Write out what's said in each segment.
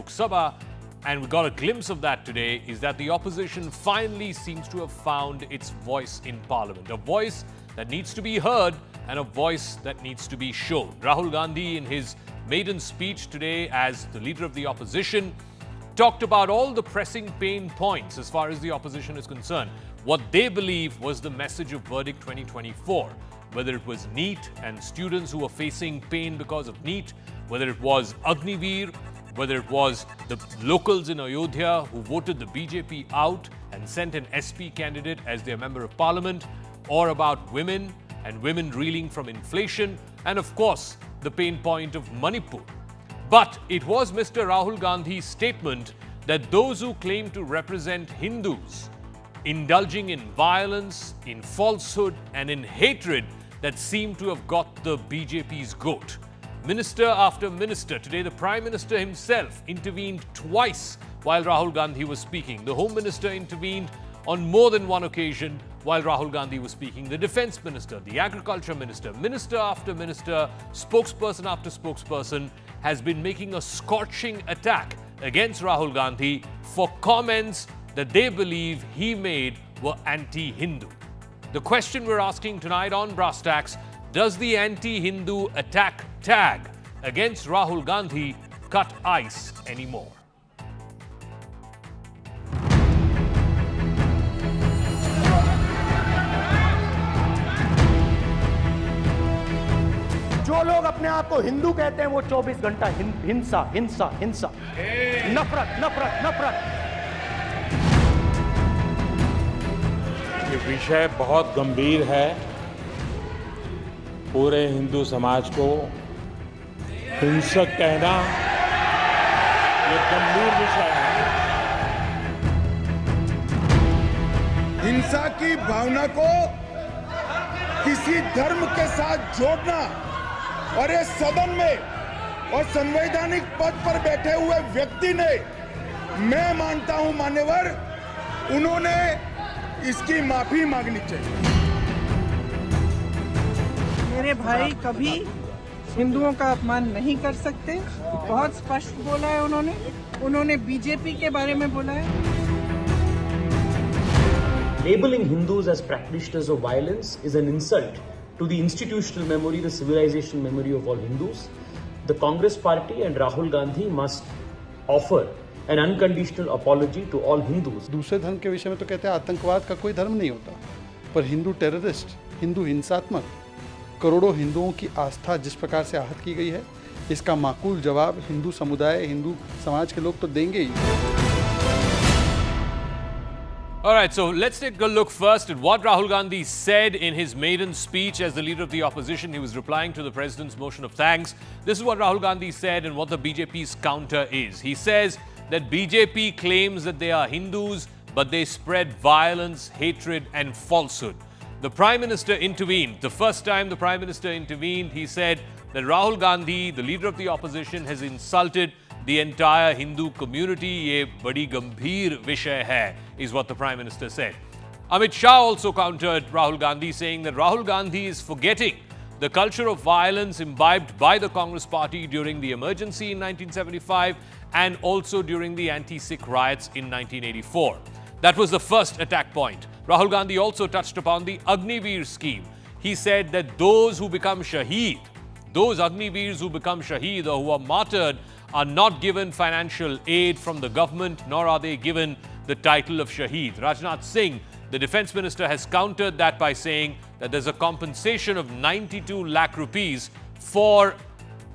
Sabha, and we got a glimpse of that today, is that the opposition finally seems to have found its voice in Parliament. A voice that needs to be heard and a voice that needs to be shown. Rahul Gandhi, in his maiden speech today as the leader of the opposition, talked about all the pressing pain points as far as the opposition is concerned. What they believe was the message of Verdict 2024. Whether it was NEET and students who were facing pain because of NEET, whether it was Agniveer, whether it was the locals in Ayodhya who voted the BJP out and sent an SP candidate as their member of parliament, or about women and women reeling from inflation, and of course, the pain point of Manipur. But it was Mr. Rahul Gandhi's statement that those who claim to represent Hindus indulging in violence, in falsehood, and in hatred that seem to have got the BJP's goat. Minister after minister, today the Prime Minister himself intervened twice while Rahul Gandhi was speaking. The Home Minister intervened on more than one occasion while Rahul Gandhi was speaking. The Defence Minister, the Agriculture Minister, Minister after Minister, spokesperson after spokesperson has been making a scorching attack against Rahul Gandhi for comments that they believe he made were anti-Hindu. The question we're asking tonight on Brass Tacks, does the anti-Hindu attack tag against Rahul Gandhi cut ice anymore? जो लोग अपने आप को हिंदू कहते हैं वो 24 घंटा हिंसा हिंसा हिंसा, नफरत नफरत नफरत। ये विषय बहुत गंभीर है। पूरे हिंदू समाज को हिंसक कहना ये गंभीर विषय है। हिंसा की भावना को किसी धर्म के साथ जोड़ना और ये सदन में और संवैधानिक पद पर बैठे हुए व्यक्ति ने, मैं मानता हूं मान्यवर, उन्होंने इसकी माफी मांगनी चाहिए। मेरे भाई कभी हिंदुओं का अपमान नहीं कर सकते, बहुत स्पष्ट बोला है उन्होंने बीजेपी के बारे में बोला है। Labeling Hindus as practitioners of violence is an insult to the institutional memory, the civilization memory of all Hindus. The Congress Party and Rahul Gandhi must offer an unconditional apology to all Hindus. दूसरे धर्म के विषय में तो कहते हैं आतंकवाद का कोई धर्म नहीं होता, पर हिंदू टेररिस्ट, हिंदू हिंसात्मक, करोड़ों हिंदुओं की आस्था जिस प्रकार से आहत की गई है, इसका माकूल जवाब हिंदू समुदाय, हिंदू समाज के लोग तो देंगे ही। All right, so let's take a look first at what Rahul Gandhi said in his maiden speech as the leader of the opposition. He was replying to the president's motion of thanks. This is what Rahul Gandhi said and what the BJP's counter is. He says that BJP claims that they are Hindus, but they spread violence, hatred, and falsehood. The Prime Minister intervened. The first time the Prime Minister intervened, he said that Rahul Gandhi, the leader of the opposition, has insulted the entire Hindu community. Ye badi gambhir vishay hai, is what the Prime Minister said. Amit Shah also countered Rahul Gandhi, saying that Rahul Gandhi is forgetting the culture of violence imbibed by the Congress Party during the emergency in 1975 and also during the anti-Sikh riots in 1984. That was the first attack point. Rahul Gandhi also touched upon the Agniveer scheme. He said that those who become Shaheed, those Agniveers who become Shaheed or who are martyred, are not given financial aid from the government, nor are they given the title of Shaheed. Rajnath Singh, the Defence Minister, has countered that by saying that there's a compensation of 92 lakh rupees for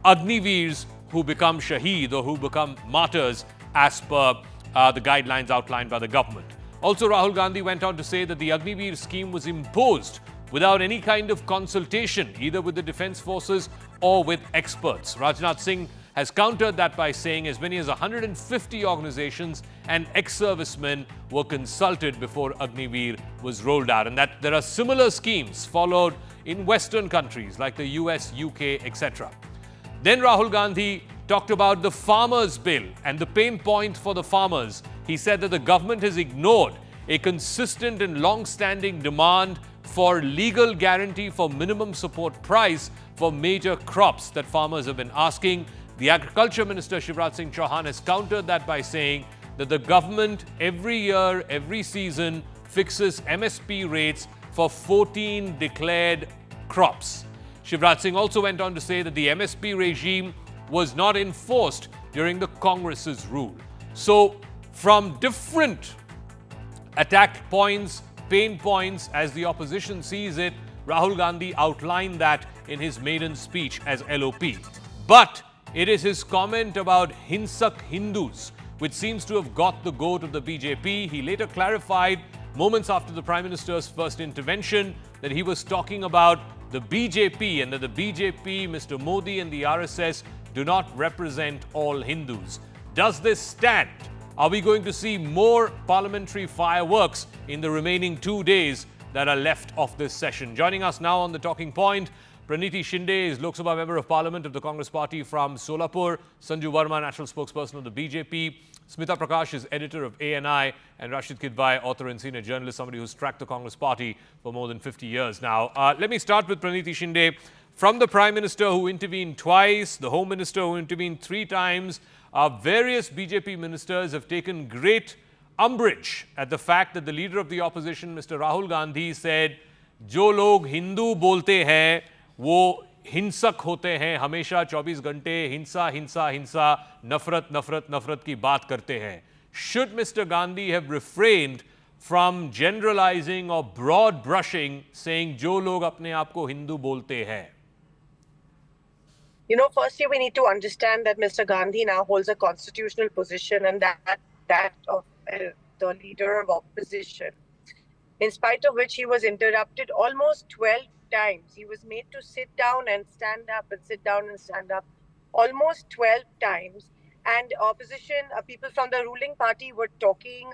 Agniveers who become Shaheed or who become martyrs as per the guidelines outlined by the government. Also, Rahul Gandhi went on to say that the Agniveer scheme was imposed without any kind of consultation, either with the defence forces or with experts. Rajnath Singh has countered that by saying as many as 150 organizations and ex-servicemen were consulted before Agniveer was rolled out, and that there are similar schemes followed in Western countries like the US, UK, etc. Then Rahul Gandhi talked about the farmers' bill and the pain point for the farmers. He said that the government has ignored a consistent and long-standing demand for legal guarantee for minimum support price for major crops that farmers have been asking. The Agriculture Minister Shivraj Singh Chauhan has countered that by saying that the government every year, every season fixes MSP rates for 14 declared crops. Shivraj Singh also went on to say that the MSP regime was not enforced during the Congress's rule. So, from different attack points, pain points, as the opposition sees it, Rahul Gandhi outlined that in his maiden speech as LOP. But it is his comment about Hinsak Hindus which seems to have got the goat of the BJP. He later clarified, moments after the Prime Minister's first intervention, that he was talking about the BJP and that the BJP, Mr Modi and the RSS do not represent all Hindus. Does this stand? Are we going to see more parliamentary fireworks in the remaining 2 days that are left of this session? Joining us now on the talking point, Praniti Shinde is Lok Sabha Member of Parliament of the Congress Party from Solapur, Sanju Verma, National Spokesperson of the BJP, Smita Prakash is editor of ANI, and Rashid Kidwai, author and senior journalist, somebody who's tracked the Congress Party for more than 50 years now. Let me start with Praniti Shinde. From the Prime Minister who intervened twice, the Home Minister who intervened 3 times, various BJP ministers have taken great umbrage at the fact that the leader of the opposition, Mr Rahul Gandhi, said, "Jo log Hindu bolte hain, वो हिंसक होते हैं, हमेशा 24 घंटे हिंसा हिंसा हिंसा, नफरत नफरत नफरत की बात करते हैं." Should Mr Gandhi have refrained from generalizing or broad brushing, saying जो लोग अपने आप को हिंदू बोलते हैं? You know, firstly, we need to understand that Mr Gandhi now holds a constitutional position, and that of the leader of opposition, in spite of which he was interrupted almost 12 times. He was made to sit down and stand up and sit down and stand up almost 12 times. And opposition, people from the ruling party were talking,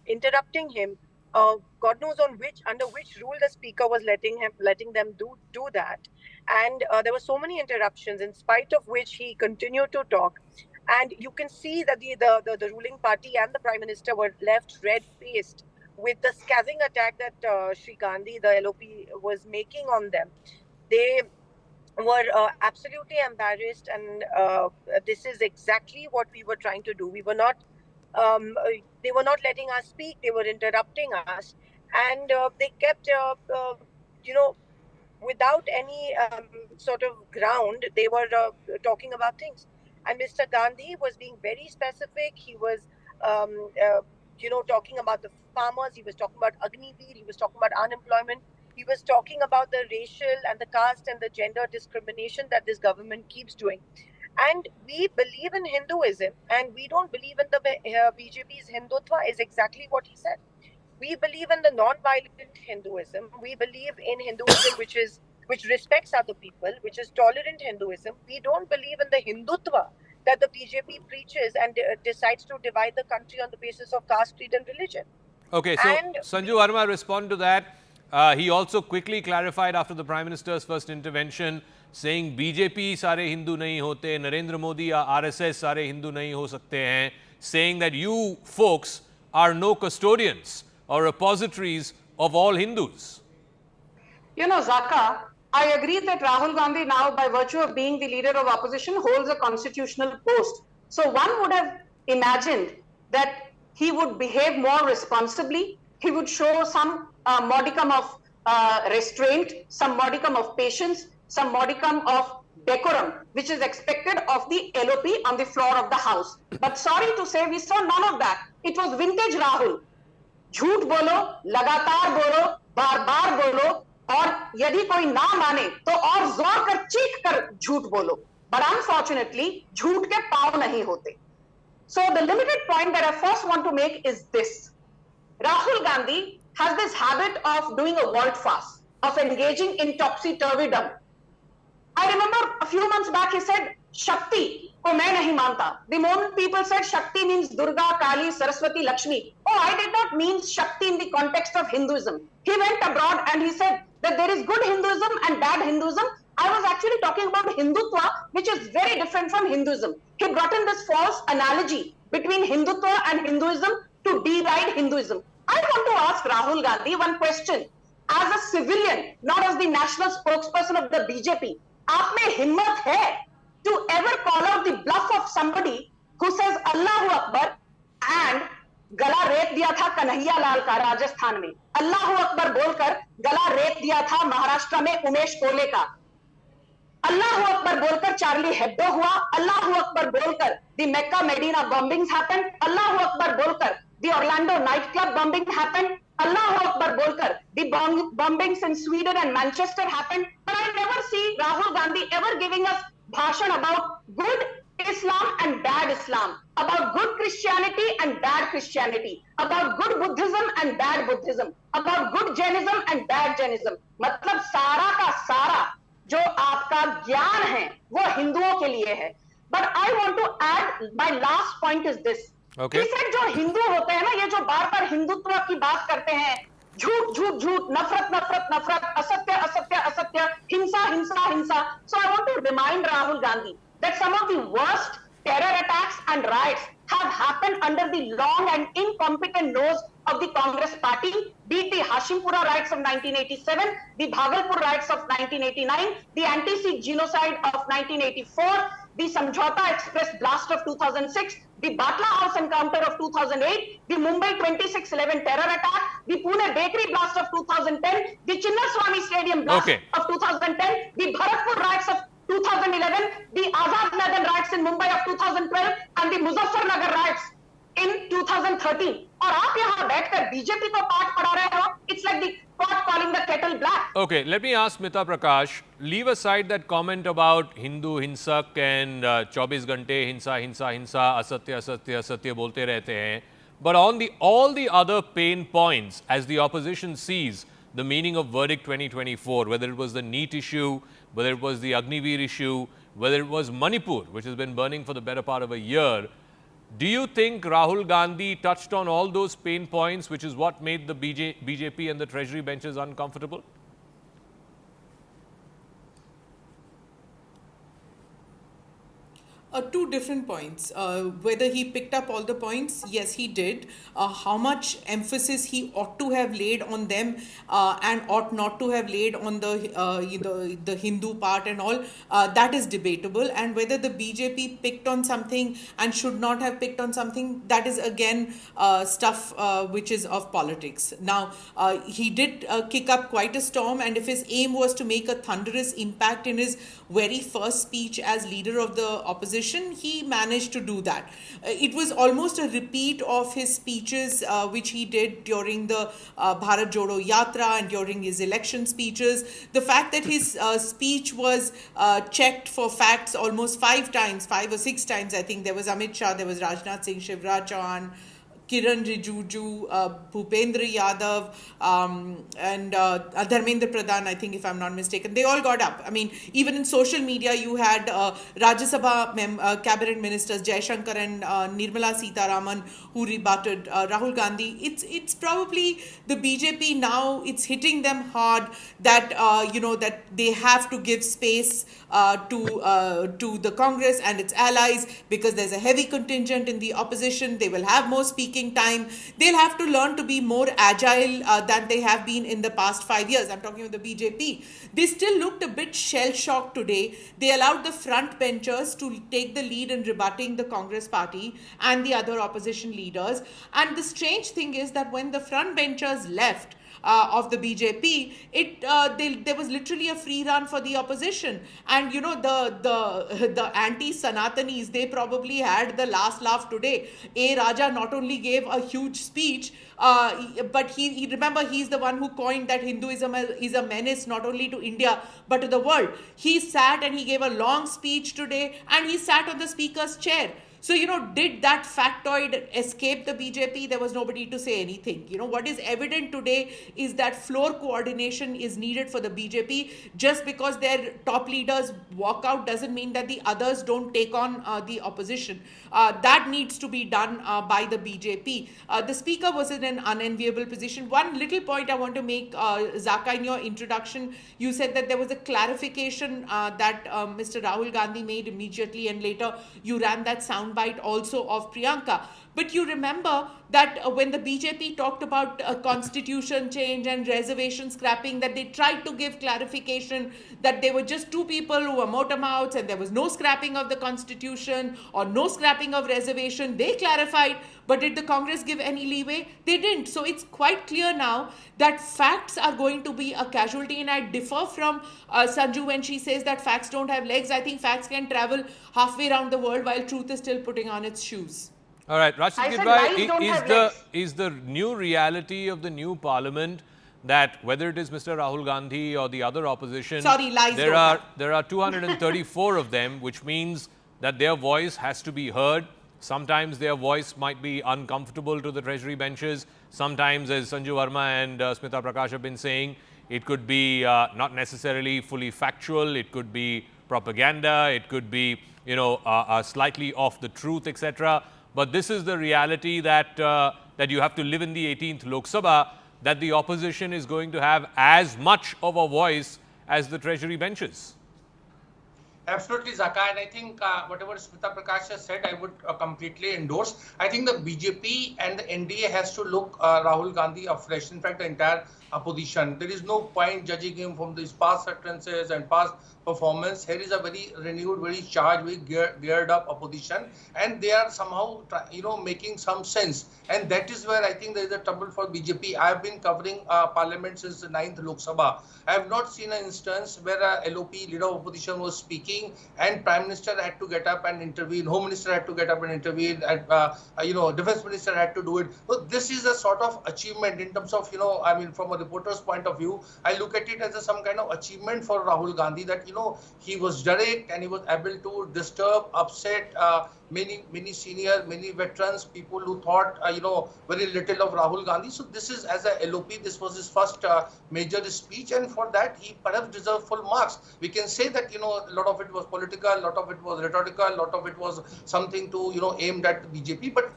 interrupting him. God knows under which rule the speaker was letting them do that. And there were so many interruptions, in spite of which he continued to talk. And you can see that the ruling party and the Prime Minister were left red-faced with the scathing attack that Shri Gandhi, the LOP, was making on them. They were absolutely embarrassed, and this is exactly what we were trying to do. We were not, they were not letting us speak. They were interrupting us, and they kept, without any sort of ground, they were talking about things. And Mr Gandhi was being very specific. He was, talking about the farmers. He was talking about Agniveer. He was talking about unemployment. He was talking about the racial and the caste and the gender discrimination that this government keeps doing. And we believe in Hinduism, and we don't believe in the BJP's Hindutva, is exactly what he said. We believe in the non-violent Hinduism. We believe in Hinduism which respects other people, which is tolerant Hinduism. We don't believe in the Hindutva that the BJP preaches and decides to divide the country on the basis of caste, creed and religion. Okay, so Sanju Verma, respond to that. He also quickly clarified after the Prime Minister's first intervention, saying BJP सारे हिंदू नहीं होते, Narendra Modi या RSS सारे हिंदू नहीं हो सकते हैं, saying that you folks are no custodians or repositories of all Hindus. You know, Zaka, I agree that Rahul Gandhi now, by virtue of being the leader of opposition, holds a constitutional post. So one would have imagined that he would behave more responsibly. He would show some modicum of restraint, some modicum of patience, some modicum of decorum, which is expected of the LOP on the floor of the House. But sorry to say, we saw none of that. It was vintage Rahul. झूठ बोलो, लगातार बोलो, बार-बार बोलो, और यदि कोई ना माने तो और जोर कर चीख कर झूठ बोलो. But unfortunately, झूठ के पांव नहीं होते. So the limited point that I first want to make is this. Rahul Gandhi has this habit of doing a volte-face, of engaging in topsy-turvydom. I remember a few months back he said, Shakti ko main nahi manta. The moment people said Shakti means Durga, Kali, Saraswati, Lakshmi. Oh, I did not mean Shakti in the context of Hinduism. He went abroad and he said that there is good Hinduism and bad Hinduism. I was actually talking about Hindutva, which is very different from Hinduism. He brought in this false analogy between Hindutva and Hinduism to deride Hinduism. I want to ask Rahul Gandhi one question. As a civilian, not as the national spokesperson of the BJP, आप में हिम्मत है to ever call out the bluff of somebody who says Allahu Akbar and गला रेत दिया था कन्हैया लाल का राजस्थान में, अल्लाह अकबर बोलकर गला रेत दिया था महाराष्ट्र में उमेश कोले का, अल्लाह अकबर बोलकर चार्ली हेब्डो हुआ, अल्लाह अकबर बोलकर the Mecca Medina bombings happened, अल्लाह अकबर बोलकर the Orlando night club bombing happened, अल्लाह अकबर बोलकर the bombings in Sweden and Manchester happened. But I never see Rahul Gandhi ever giving us bhashan about good Islam and bad Islam, about good Christianity and bad Christianity, about good Buddhism and bad Buddhism, about good Jainism and bad Jainism. मतलब सारा का सारा जो आपका ज्ञान है वो हिंदुओं के लिए है. But I want to add, my last point is this. Okay. He said जो हिंदू होते हैं ना, ये जो बार बार हिंदुत्व की बात करते हैं, झूठ झूठ झूठ, नफरत नफरत नफरत, असत्य असत्य असत्य, हिंसा हिंसा हिंसा. So I want to remind Rahul Gandhi that some of the worst terror attacks and riots have happened under the long and incompetent nose of the Congress party, be it the Hashimpura riots of 1987, the Bhagalpur riots of 1989, the anti-Sikh genocide of 1984, the Samjhauta Express blast of 2006, the Batla House encounter of 2008, the Mumbai 26/11 terror attack, the Pune bakery blast of 2010, the Chinnaswamy Stadium blast of 2010, the Bharatpur riots of 2011, the Azad Maidan riots in Mumbai of 2012, and the Muzaffarnagar riots in 2013. और आप यहाँ बैठकर BJP को पाठ पढ़ा रहे हो. It's like the pot calling the kettle black. Okay, let me ask Smita Prakash, leave aside that comment about Hindu hinsak and 24 घंटे हिंसा हिंसा हिंसा, असत्य असत्य असत्य बोलते रहते हैं. But on all the other pain points, as the opposition sees the meaning of verdict 2024, whether it was the NEET issue, whether it was the Agniveer issue, whether it was Manipur, which has been burning for the better part of a year, do you think Rahul Gandhi touched on all those pain points, which is what made the BJP and the Treasury benches uncomfortable? Two different points. Whether he picked up all the points, yes, he did. How much emphasis he ought to have laid on them and ought not to have laid on the Hindu part and all, that is debatable. And whether the BJP picked on something and should not have picked on something, that is again stuff which is of politics. Now, he did kick up quite a storm, and if his aim was to make a thunderous impact in his very first speech as leader of the opposition, he managed to do that. It was almost a repeat of his speeches which he did during the Bharat Jodo Yatra and during his election speeches. The fact that his speech was checked for facts almost 5 or 6 times, I think. There was Amit Shah, there was Rajnath Singh, Shivraj Chauhan, Kiran Rijiju, Bhupendra Yadav, and Dharmendra Pradhan, I think, if I'm not mistaken. They all got up. I mean, even in social media, you had Rajya Sabha cabinet ministers Jaishankar and Nirmala Sitharaman who rebutted Rahul Gandhi. It's probably the BJP now. It's hitting them hard that that they have to give space to the Congress and its allies, because there's a heavy contingent in the opposition. They will have more speaking time. They'll have to learn to be more agile than they have been in the past 5 years. I'm talking about the BJP. They still looked a bit shell-shocked today. They allowed the front benchers to take the lead in rebutting the Congress party and the other opposition leaders. And the strange thing is that when the front benchers left of the BJP, there was literally a free run for the opposition. And the anti-Sanatanis, they probably had the last laugh today. A. Raja not only gave a huge speech, but he remember, he's the one who coined that Hinduism is a menace not only to India but to the world. He sat and he gave a long speech today, and he sat on the speaker's chair. So, did that factoid escape the BJP? There was nobody to say anything. What is evident today is that floor coordination is needed for the BJP. Just because their top leaders walk out doesn't mean that the others don't take on the opposition. That needs to be done by the BJP. The speaker was in an unenviable position. One little point I want to make, Zaka, in your introduction, you said that there was a clarification that Mr. Rahul Gandhi made immediately, and later you ran that sound soundbite also of Priyanka. But you remember that when the BJP talked about constitution change and reservation scrapping, that they tried to give clarification that there were just two people who were motormouths and there was no scrapping of the constitution or no scrapping of reservation. They clarified, but did the Congress give any leeway? They didn't. So it's quite clear now that facts are going to be a casualty, and I differ from Sanju when she says that facts don't have legs. I think facts can travel halfway around the world while truth is still putting on its shoes. All right, Rashid I said lies don't Gidwai, have legs. is the new reality of the new parliament that whether it is Mr. Rahul Gandhi or the other opposition, Sorry, lies there don't are 234 of them, which means that their voice has to be heard. Sometimes their voice might be uncomfortable to the Treasury benches. Sometimes, as Sanju Verma and Smita Prakash have been saying, it could be not necessarily fully factual. It could be propaganda. It could be, slightly off the truth, etc. But this is the reality that that you have to live in the 18th Lok Sabha, that the opposition is going to have as much of a voice as the Treasury benches. Absolutely, Zaka, and I think whatever Smita Prakash has said, I would completely endorse. I think the BJP and the NDA has to look Rahul Gandhi afresh. In fact, the entire opposition. There is no point judging him from his past utterances and past performance. Here is a very renewed, very charged, very geared up opposition, and they are somehow, making some sense. And that is where I think there is a trouble for BJP. I have been covering Parliament since the 9th Lok Sabha. I have not seen an instance where a LOP, leader of opposition, was speaking and Prime Minister had to get up and intervene, Home Minister had to get up and intervene, and Defence Minister had to do it. So this is a sort of achievement in terms of, from a reporter's point of view, I look at it as some kind of achievement for Rahul Gandhi, that, he was direct and he was able to disturb, upset many senior, many veterans, people who thought, very little of Rahul Gandhi. So this is, as a LOP, this was his first major speech, and for that he perhaps deserved full marks. We can say that, a lot of it was political, a lot of it was rhetorical, a lot of it was something to, aimed at the BJP. But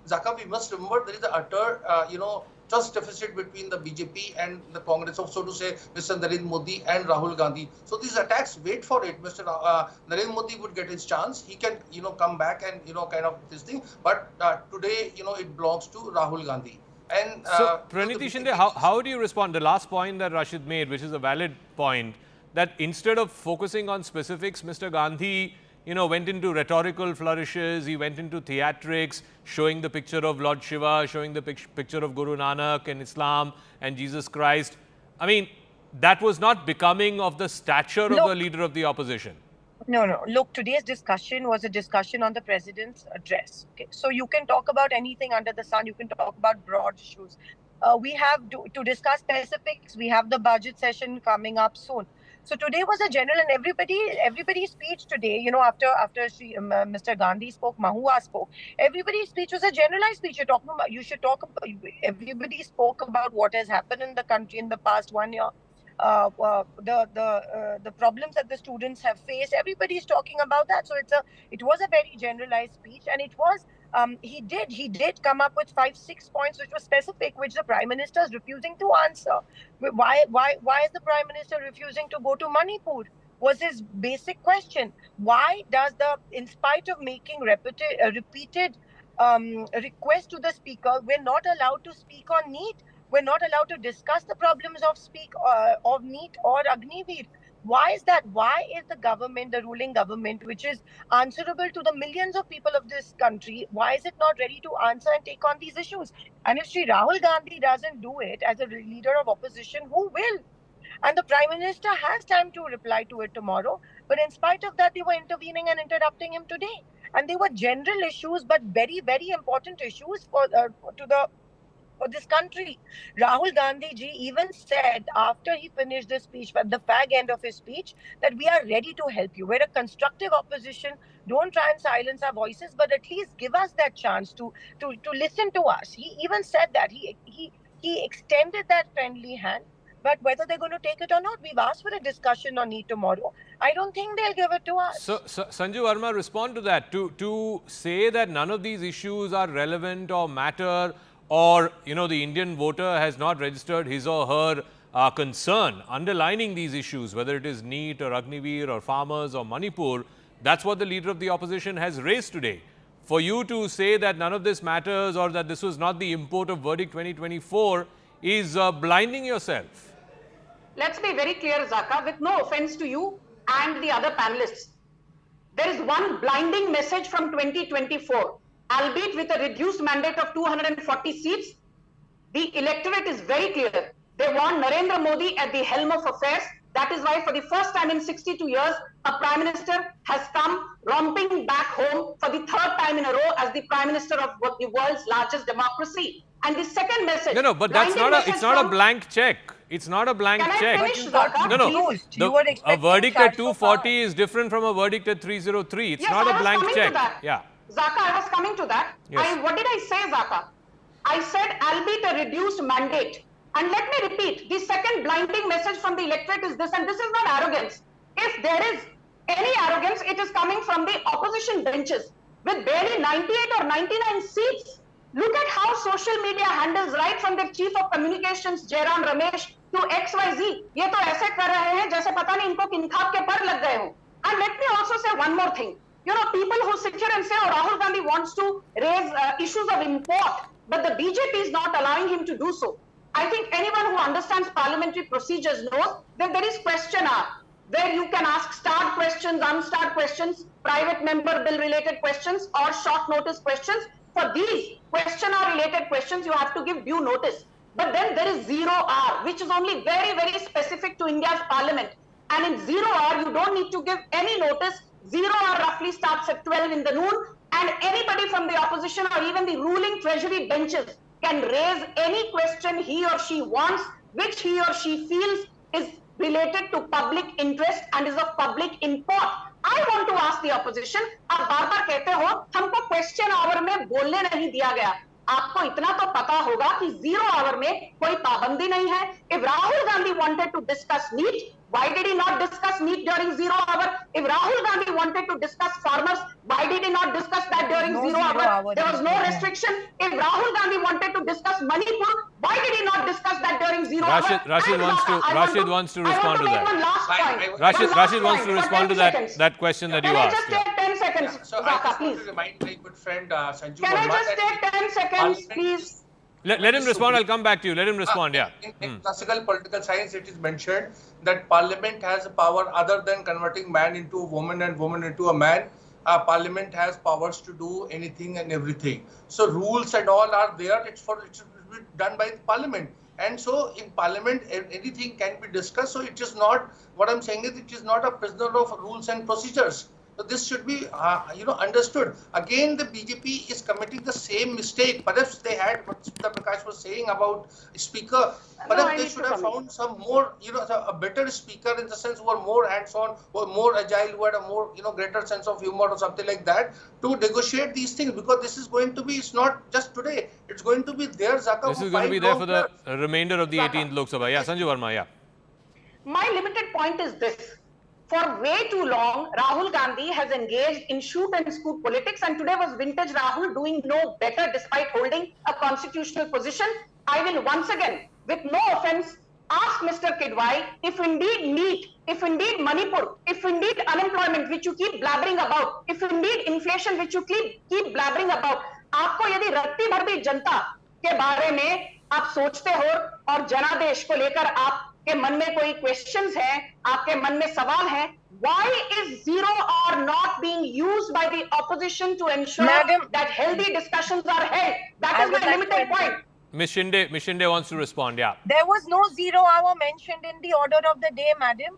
Zaka, we must remember there is an utter, trust deficit between the BJP and the Congress of, so to say, Mr. Narendra Modi and Rahul Gandhi. So these attacks, wait for it. Mr. Narendra Modi would get his chance. He can, come back and, kind of this thing. But today, it belongs to Rahul Gandhi. And so, Praniti Shinde, how do you respond? The last point that Rashid made, which is a valid point, that instead of focusing on specifics, Mr. Gandhi, went into rhetorical flourishes, he went into theatrics, showing the picture of Lord Shiva, showing the picture of Guru Nanak and Islam and Jesus Christ. I mean, that was not becoming of the stature of the leader of the opposition. No. Look, today's discussion was a discussion on the president's address. Okay? So you can talk about anything under the sun. You can talk about broad issues. We have to discuss specifics. We have the budget session coming up soon. So today was a general, and everybody's speech today, after Mr. Gandhi spoke, Mahua spoke, everybody's speech was a generalized speech. Everybody spoke about what has happened in the country in the past 1 year. The problems that the students have faced, everybody's talking about that. So it was a very generalized speech, and it was he did come up with 5-6 points which were specific, which the Prime Minister is refusing to answer. Why is the Prime Minister refusing to go to Manipur? Was his basic question. Why does in spite of making repeated requests to the Speaker, we're not allowed to speak on NEET. We're not allowed to discuss the problems of NEET or Agniveer. Why is that? Why is the government, the ruling government, which is answerable to the millions of people of this country, why is it not ready to answer and take on these issues? And if Shri Rahul Gandhi doesn't do it as a leader of opposition, who will? And the Prime Minister has time to reply to it tomorrow. But in spite of that, they were intervening and interrupting him today. And they were general issues, but very, very important issues for this country. Rahul Gandhi ji even said after he finished the speech, at the fag end of his speech, that we are ready to help you. We're a constructive opposition. Don't try and silence our voices, but at least give us that chance to listen to us. He even said that. He extended that friendly hand. But whether they're going to take it or not, we've asked for a discussion on it tomorrow. I don't think they'll give it to us. So Sanju Verma, respond to that. To say that none of these issues are relevant or matter, or, the Indian voter has not registered his or her concern underlining these issues, whether it is NEET or Agniveer or farmers or Manipur, that's what the leader of the opposition has raised today. for you to say that none of this matters or that this was not the import of verdict 2024 is blinding yourself. Let's be very clear, Zaka, with no offense to you and the other panelists. There is one blinding message from 2024, albeit with a reduced mandate of 240 seats. The electorate is very clear. They want Narendra Modi at the helm of affairs. That is why for the first time in 62 years, a Prime Minister has come romping back home for the third time in a row as the Prime Minister of the world's largest democracy. And the second message... No, but that's not a, it's not a blank check. It's not a blank check. A verdict at 240 is different from a verdict at 303. It's not a blank check. Yeah. Zaka, I was coming to that. Yes. What did I say, Zaka? I said, albeit a reduced mandate. And let me repeat, the second blinding message from the electorate is this, and this is not arrogance. If there is any arrogance, it is coming from the opposition benches with barely 98 or 99 seats. Look at how social media handles right from the chief of communications, Jairam Ramesh, to XYZ. ये तो ऐसे कर रहे हैं जैसे पता नहीं इनको किनखाब के पर लग गए हो. And let me also say one more thing. You know, people who sit here and say, oh, Rahul Gandhi wants to raise issues of import, but the BJP is not allowing him to do so. I think anyone who understands parliamentary procedures knows that there is question hour, where you can ask starred questions, unstarred questions, private member bill related questions, or short notice questions. For these question hour related questions, you have to give due notice. But then there is 0 hour, which is only very, very specific to India's parliament. And in 0 hour, you don't need to give any notice. 0 hour roughly starts at 12 in the noon, and anybody from the opposition or even the ruling treasury benches can raise any question he or she wants, which he or she feels is related to public interest and is of public import. I want to ask the opposition, आप बार-बार कहते हो हमको question hour में बोलने नहीं दिया गया. आपको इतना तो पता होगा कि 0 hour में कोई पाबंदी नहीं है. If Rahul Gandhi wanted to discuss NEET, why did he not discuss NEET during 0 hour? If Rahul Gandhi wanted to discuss farmers, why did he not discuss that during 0 hour? There was no restriction. If Rahul Gandhi wanted to discuss Manipur, why did he not discuss that during 0 hour? Rashid wants to respond to that. Rashid wants to respond to that question that you asked. Can I just take 10 seconds, So Zaka, I just want please? to remind my good friend Sanju Can I Verma just that take 10 seconds, please? Let him respond. I'll come back to you. Let him respond. Yeah. In classical political science, it is mentioned that parliament has a power other than converting man into a woman and woman into a man. Parliament has powers to do anything and everything. So rules and all are there. It's done by the parliament. And so in parliament, anything can be discussed. So it is not, what I'm saying is it is not a prisoner of rules and procedures. So this should be, understood. Again, the BJP is committing the same mistake. Perhaps they had what Smita Prakash was saying about speaker. Perhaps they should have found some more, a better speaker in the sense who are more hands-on, who are more agile, who had a more, greater sense of humor or something like that to negotiate these things. Because this is going to be, it's not just today. It's going to be there, Zaka. This is going to be there for the remainder of the 18th Lok Sabha. Yeah, Sanju Verma, yeah. My limited point is this. For way too long, Rahul Gandhi has engaged in shoot and scoot politics, and today was vintage Rahul doing no better despite holding a constitutional position. I will once again, with no offense, ask Mr. Kidwai if indeed NEET, if indeed Manipur, if indeed unemployment, which you keep blabbering about, if indeed inflation, which you keep blabbering about, आपको यदि रत्ती भर भी जनता के बारे में आप सोचते हो और जनादेश को लेकर आपके मन में कोई क्वेश्चंस हैं, आपके मन में सवाल हैं, why is 0 hour not being used by the opposition to ensure that healthy discussions are held? That is my limited point. Ms. Shinde wants to respond, yeah. There was no 0 hour mentioned in the order of the day, madam.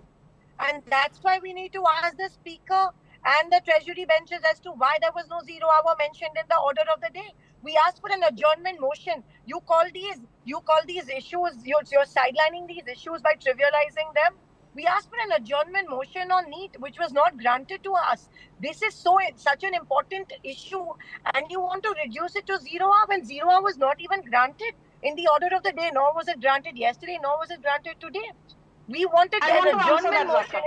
And that's why we need to ask the speaker and the treasury benches as to why there was no 0 hour mentioned in the order of the day. We asked for an adjournment motion. You call these issues, you're sidelining these issues by trivializing them. We asked for an adjournment motion on NEET, which was not granted to us. This is such an important issue, and you want to reduce it to 0 hour when 0 hour was not even granted in the order of the day, nor was it granted yesterday, nor was it granted today. We wanted an adjournment motion.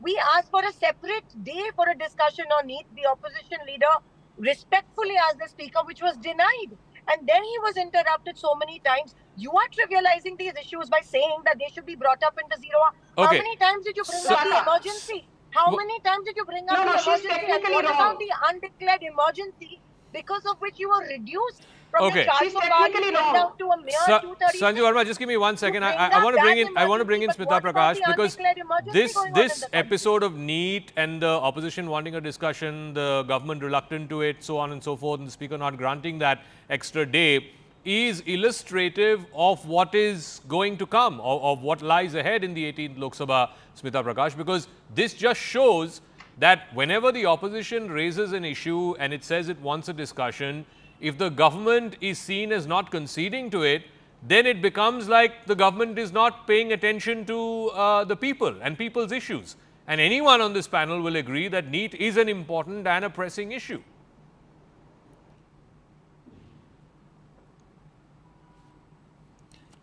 We asked for a separate day for a discussion on NEET. The opposition leader respectfully asked the speaker, which was denied. And then he was interrupted so many times. You are trivializing these issues by saying that they should be brought up into 0 hour. Okay. How many times did you bring up the emergency? How many times did you bring up the emergency? And what about the undeclared emergency because of which you were reduced from Okay. your charge She's for technically parliament wrong. down to a mere 236. Sanjay Verma, just give me 1 second. bring I up want to bring that in. I want to bring in emergency, Smita but what about Prakash, the because undeclared emergency this going on in this the country? episode of NEET and the opposition wanting a discussion, the government reluctant to it, so on and so forth, and the speaker not granting that extra day, is illustrative of what is going to come, of what lies ahead in the 18th Lok Sabha, Smita Prakash, because this just shows that whenever the opposition raises an issue and it says it wants a discussion, if the government is seen as not conceding to it, then it becomes like the government is not paying attention to the people and people's issues. And anyone on this panel will agree that NEET is an important and a pressing issue.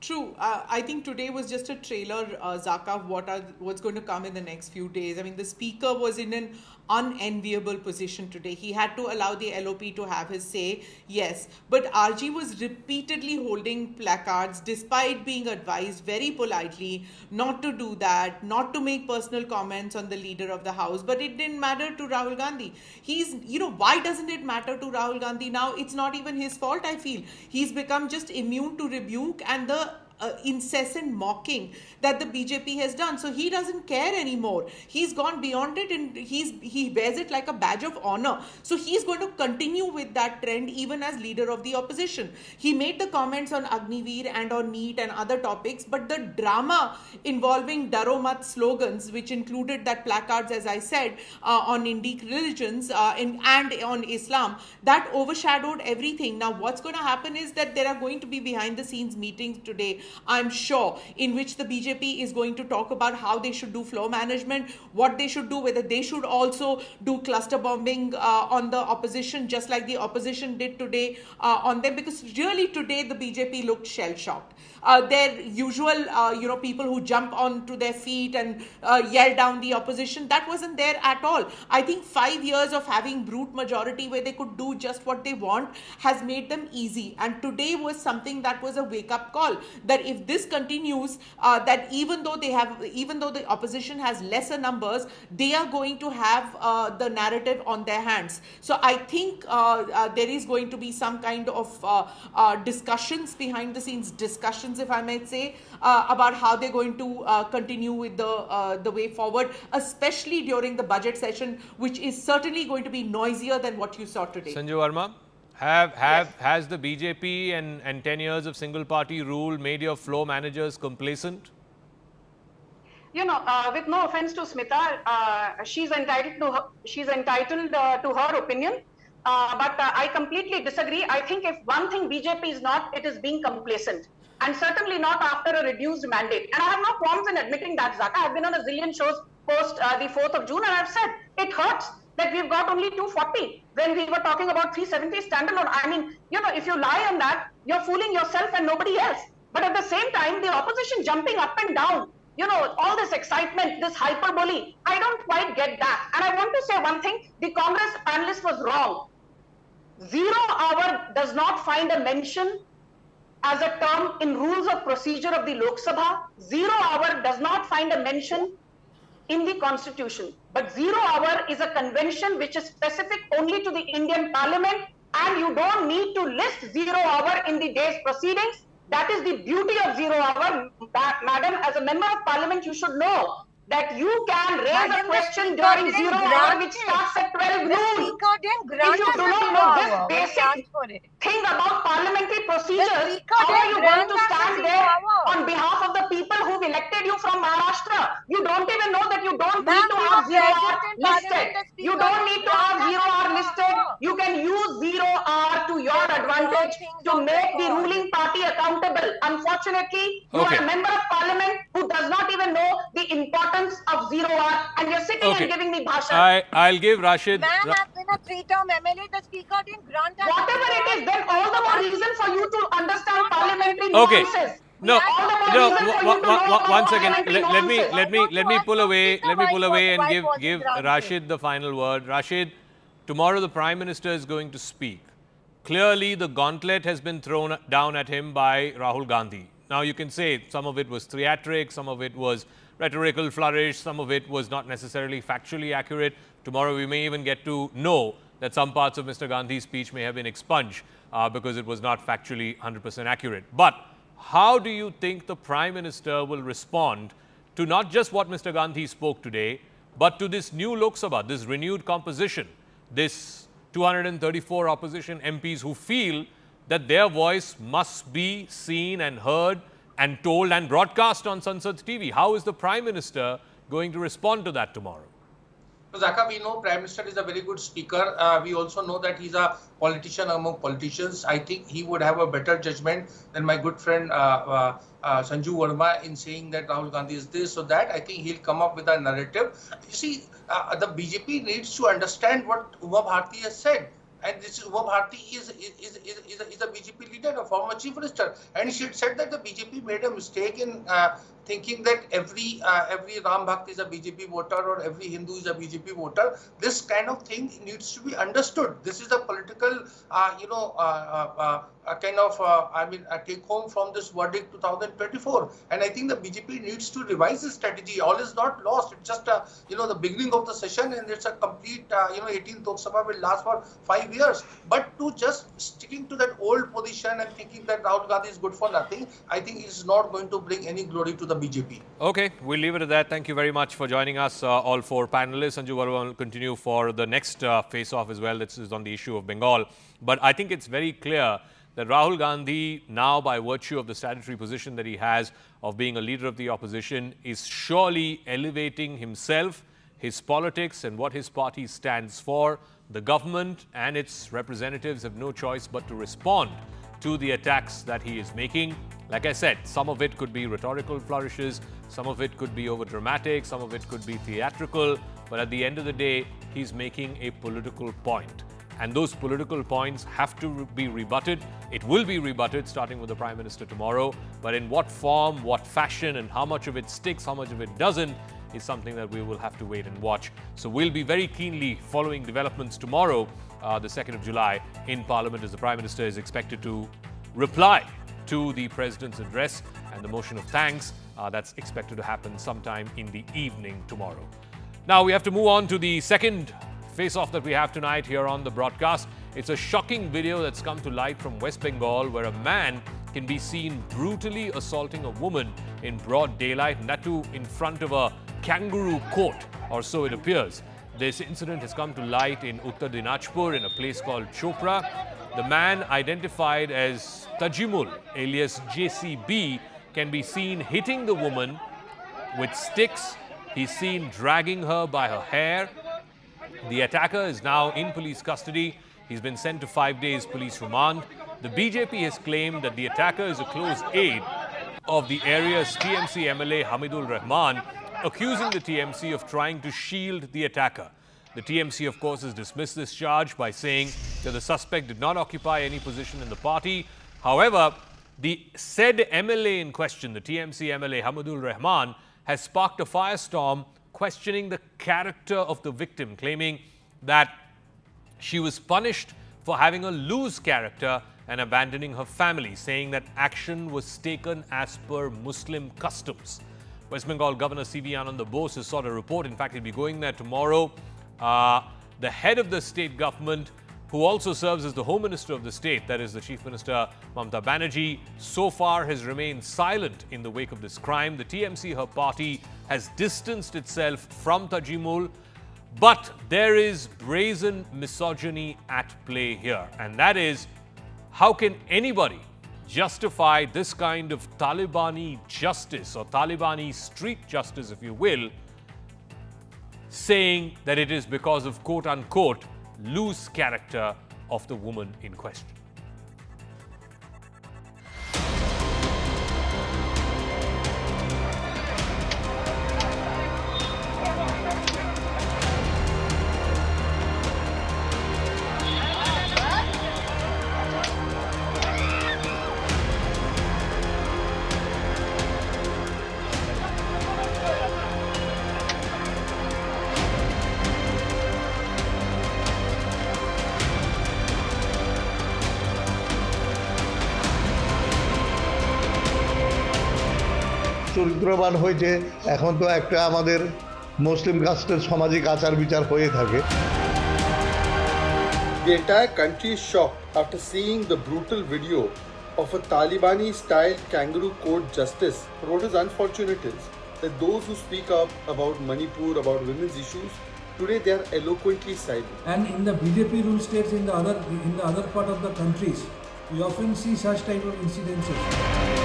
True. I think today was just a trailer, Zaka, of what's going to come in the next few days. I mean, the speaker was in an unenviable position today. He had to allow the LOP to have his say, yes. But RG was repeatedly holding placards despite being advised very politely not to do that, not to make personal comments on the leader of the house. But it didn't matter to Rahul Gandhi. Why doesn't it matter to Rahul Gandhi now? It's not even his fault, I feel. He's become just immune to rebuke and the incessant mocking that the BJP has done. So he doesn't care anymore. He's gone beyond it and he wears it like a badge of honor. So he's going to continue with that trend even as leader of the opposition. He made the comments on Agniveer and on NEET and other topics, but the drama involving Daro Mat slogans, which included that placards, as I said, on Indic religions and on Islam, that overshadowed everything. Now what's going to happen is that there are going to be behind the scenes meetings today, I'm sure, in which the BJP is going to talk about how they should do flow management, what they should do, whether they should also do cluster bombing on the opposition, just like the opposition did today on them, because really today the BJP looked shell-shocked. Their usual, people who jump onto their feet and yell down the opposition, that wasn't there at all. I think 5 years of having brute majority where they could do just what they want has made them easy. And today was something that was a wake-up call, that if this continues, that even though the opposition has lesser numbers, they are going to have the narrative on their hands. So I think there is going to be some kind of discussions behind the scenes, if I might say, about how they're going to continue with the way forward, especially during the budget session, which is certainly going to be noisier than what you saw today. Sanjay Verma, has the BJP and 10 years of single party rule made your flow managers complacent? With no offense to Smita, she's entitled to her opinion. But I completely disagree. I think if one thing BJP is not, it is being complacent. And certainly not after a reduced mandate. And I have no qualms in admitting that, Zaka. I've been on a zillion shows post the 4th of June, and I've said it hurts that we've got only 240 when we were talking about 370 standalone. I mean, if you lie on that, you're fooling yourself and nobody else. But at the same time, the opposition jumping up and down, all this excitement, this hyperbole, I don't quite get that. And I want to say one thing, the Congress panelist was wrong. 0 hour does not find a mention as a term in rules of procedure of the Lok Sabha. 0 hour does not find a mention in the constitution. But 0 hour is a convention which is specific only to the Indian Parliament, and you don't need to list 0 hour in the day's proceedings. That is the beauty of 0 hour. Madam, as a member of Parliament, you should know that you can raise a question during 0 hour which starts at 12 noon. If you do not know this basic thing about parliamentary procedures, how are you going to stand there on behalf of the people who've elected you from Maharashtra? You don't even know that you don't need to have 0 hour listed. You don't need to have 0 hour listed. You can use 0 hour to your advantage to make the ruling party accountable. Unfortunately, you are a member of Parliament who does not even know the importance of 0 hour, and you're sitting and giving me bhashan. I'll give Rashid. Man has been a 3-term MLA. The speaker didn't grant us. Whatever it is, then all the more reason for you to understand parliamentary nuances. No, one second. Let me pull away. Let me pull away and give Rashid the final word. Rashid, tomorrow the Prime Minister is going to speak. Clearly, the gauntlet has been thrown down at him by Rahul Gandhi. Now, you can say some of it was theatric, some of it was rhetorical flourish, some of it was not necessarily factually accurate. Tomorrow, we may even get to know that some parts of Mr. Gandhi's speech may have been expunged because it was not factually 100% accurate. But how do you think the Prime Minister will respond to not just what Mr. Gandhi spoke today, but to this new Lok Sabha, this renewed composition, this 234 opposition MPs who feel that their voice must be seen and heard and told and broadcast on Sansad TV? How is the Prime Minister going to respond to that tomorrow? So Zaka, we know Prime Minister is a very good speaker. We also know that he's a politician among politicians. I think he would have a better judgment than my good friend Sanju Verma in saying that Rahul Gandhi is this or that. I think he'll come up with a narrative. You see, the BJP needs to understand what Uma Bharati has said. And this is Uma Bharati is a BJP leader, a former chief minister, and she had said that the BJP made a mistake in thinking that every Ram Bhakt is a BJP voter or every Hindu is a BJP voter. This kind of thing needs to be understood. This is a political, take home from this verdict 2024. And I think the BJP needs to revise its strategy. All is not lost. It's just the beginning of the session, and it's a complete 18th Lok Sabha will last for 5 years. But to just sticking to that old position and thinking that Rahul Gandhi is good for nothing, I think it's not going to bring any glory to the BJP. Okay, we'll leave it at that. Thank you very much for joining us, all four panelists. Sanju Verma will continue for the next face-off as well. This is on the issue of Bengal. But I think it's very clear that Rahul Gandhi, now by virtue of the statutory position that he has of being a leader of the opposition, is surely elevating himself, his politics and what his party stands for. The government and its representatives have no choice but to respond to the attacks that he is making. Like I said, some of it could be rhetorical flourishes, some of it could be over-dramatic, some of it could be theatrical, but at the end of the day, he's making a political point. And those political points have to be rebutted. It will be rebutted, starting with the Prime Minister tomorrow. But in what form, what fashion, and how much of it sticks, how much of it doesn't, is something that we will have to wait and watch. So we'll be very keenly following developments tomorrow, the 2nd of July, in Parliament, as the Prime Minister is expected to reply to the President's address and the motion of thanks. That's expected to happen sometime in the evening tomorrow. Now we have to move on to the second face-off that we have tonight here on the broadcast. It's a shocking video that's come to light from West Bengal, where a man can be seen brutally assaulting a woman in broad daylight, and that too in front of a kangaroo court, or so it appears. This incident has come to light in Uttar Dinajpur in a place called Chopra. The man, identified as Tajimul, alias JCB, can be seen hitting the woman with sticks. He's seen dragging her by her hair. The attacker is now in police custody. He's been sent to 5 days police remand. The BJP has claimed that the attacker is a close aide of the area's TMC MLA Hamidul Rahman, accusing the TMC of trying to shield the attacker. The TMC, of course, has dismissed this charge by saying that the suspect did not occupy any position in the party. However, the said MLA in question, the TMC MLA Hamidul Rahman, has sparked a firestorm questioning the character of the victim, claiming that she was punished for having a loose character and abandoning her family, saying that action was taken as per Muslim customs. West Bengal Governor C.V. Anand Bose has sought a report. In fact, he'll be going there tomorrow. The head of the state government, who also serves as the Home Minister of the state, that is the Chief Minister Mamata Banerjee, so far has remained silent in the wake of this crime. The TMC, her party, has distanced itself from Tajimul, but there is brazen misogyny at play here. And that is, how can anybody justify this kind of Talibani justice, or Talibani street justice, if you will, saying that it is because of quote-unquote loose character of the woman in question? চরিত্রবান হয়েছে, এখন তো একটা আমাদের মুসলিম কাস্টের সামাজিক আচার বিচার হয়ে থাকে। The entire country is shocked after seeing the brutal video of a Talibani-style kangaroo court justice. What is unfortunate is that those who speak up about Manipur, about women's issues, today they are eloquently silent. And in the BJP rule states in the other part of the countries, we often see such type of incidences.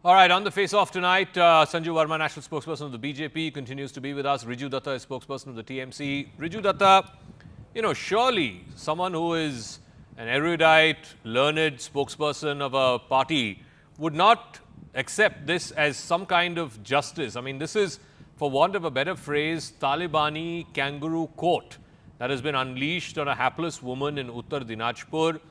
All right, on the face-off tonight, Sanju Verma, national spokesperson of the BJP, continues to be with us. Riju Datta is spokesperson of the TMC. Riju Datta, surely someone who is an erudite, learned spokesperson of a party would not accept this as some kind of justice. I mean, this is, for want of a better phrase, Talibani kangaroo court that has been unleashed on a hapless woman in Uttar Dinajpur.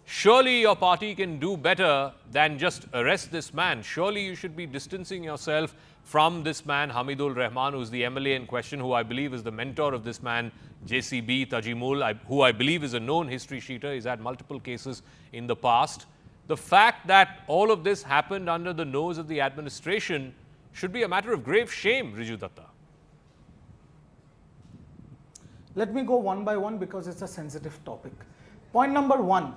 Surely your party can do better than just arrest this man. Surely you should be distancing yourself from this man, Hamidul Rahman, who is the MLA in question, who I believe is the mentor of this man, JCB Tajimul, who I believe is a known history sheeter. He's had multiple cases in the past. The fact that all of this happened under the nose of the administration should be a matter of grave shame, Riju Datta. Let me go one by one because it's a sensitive topic. Point number one.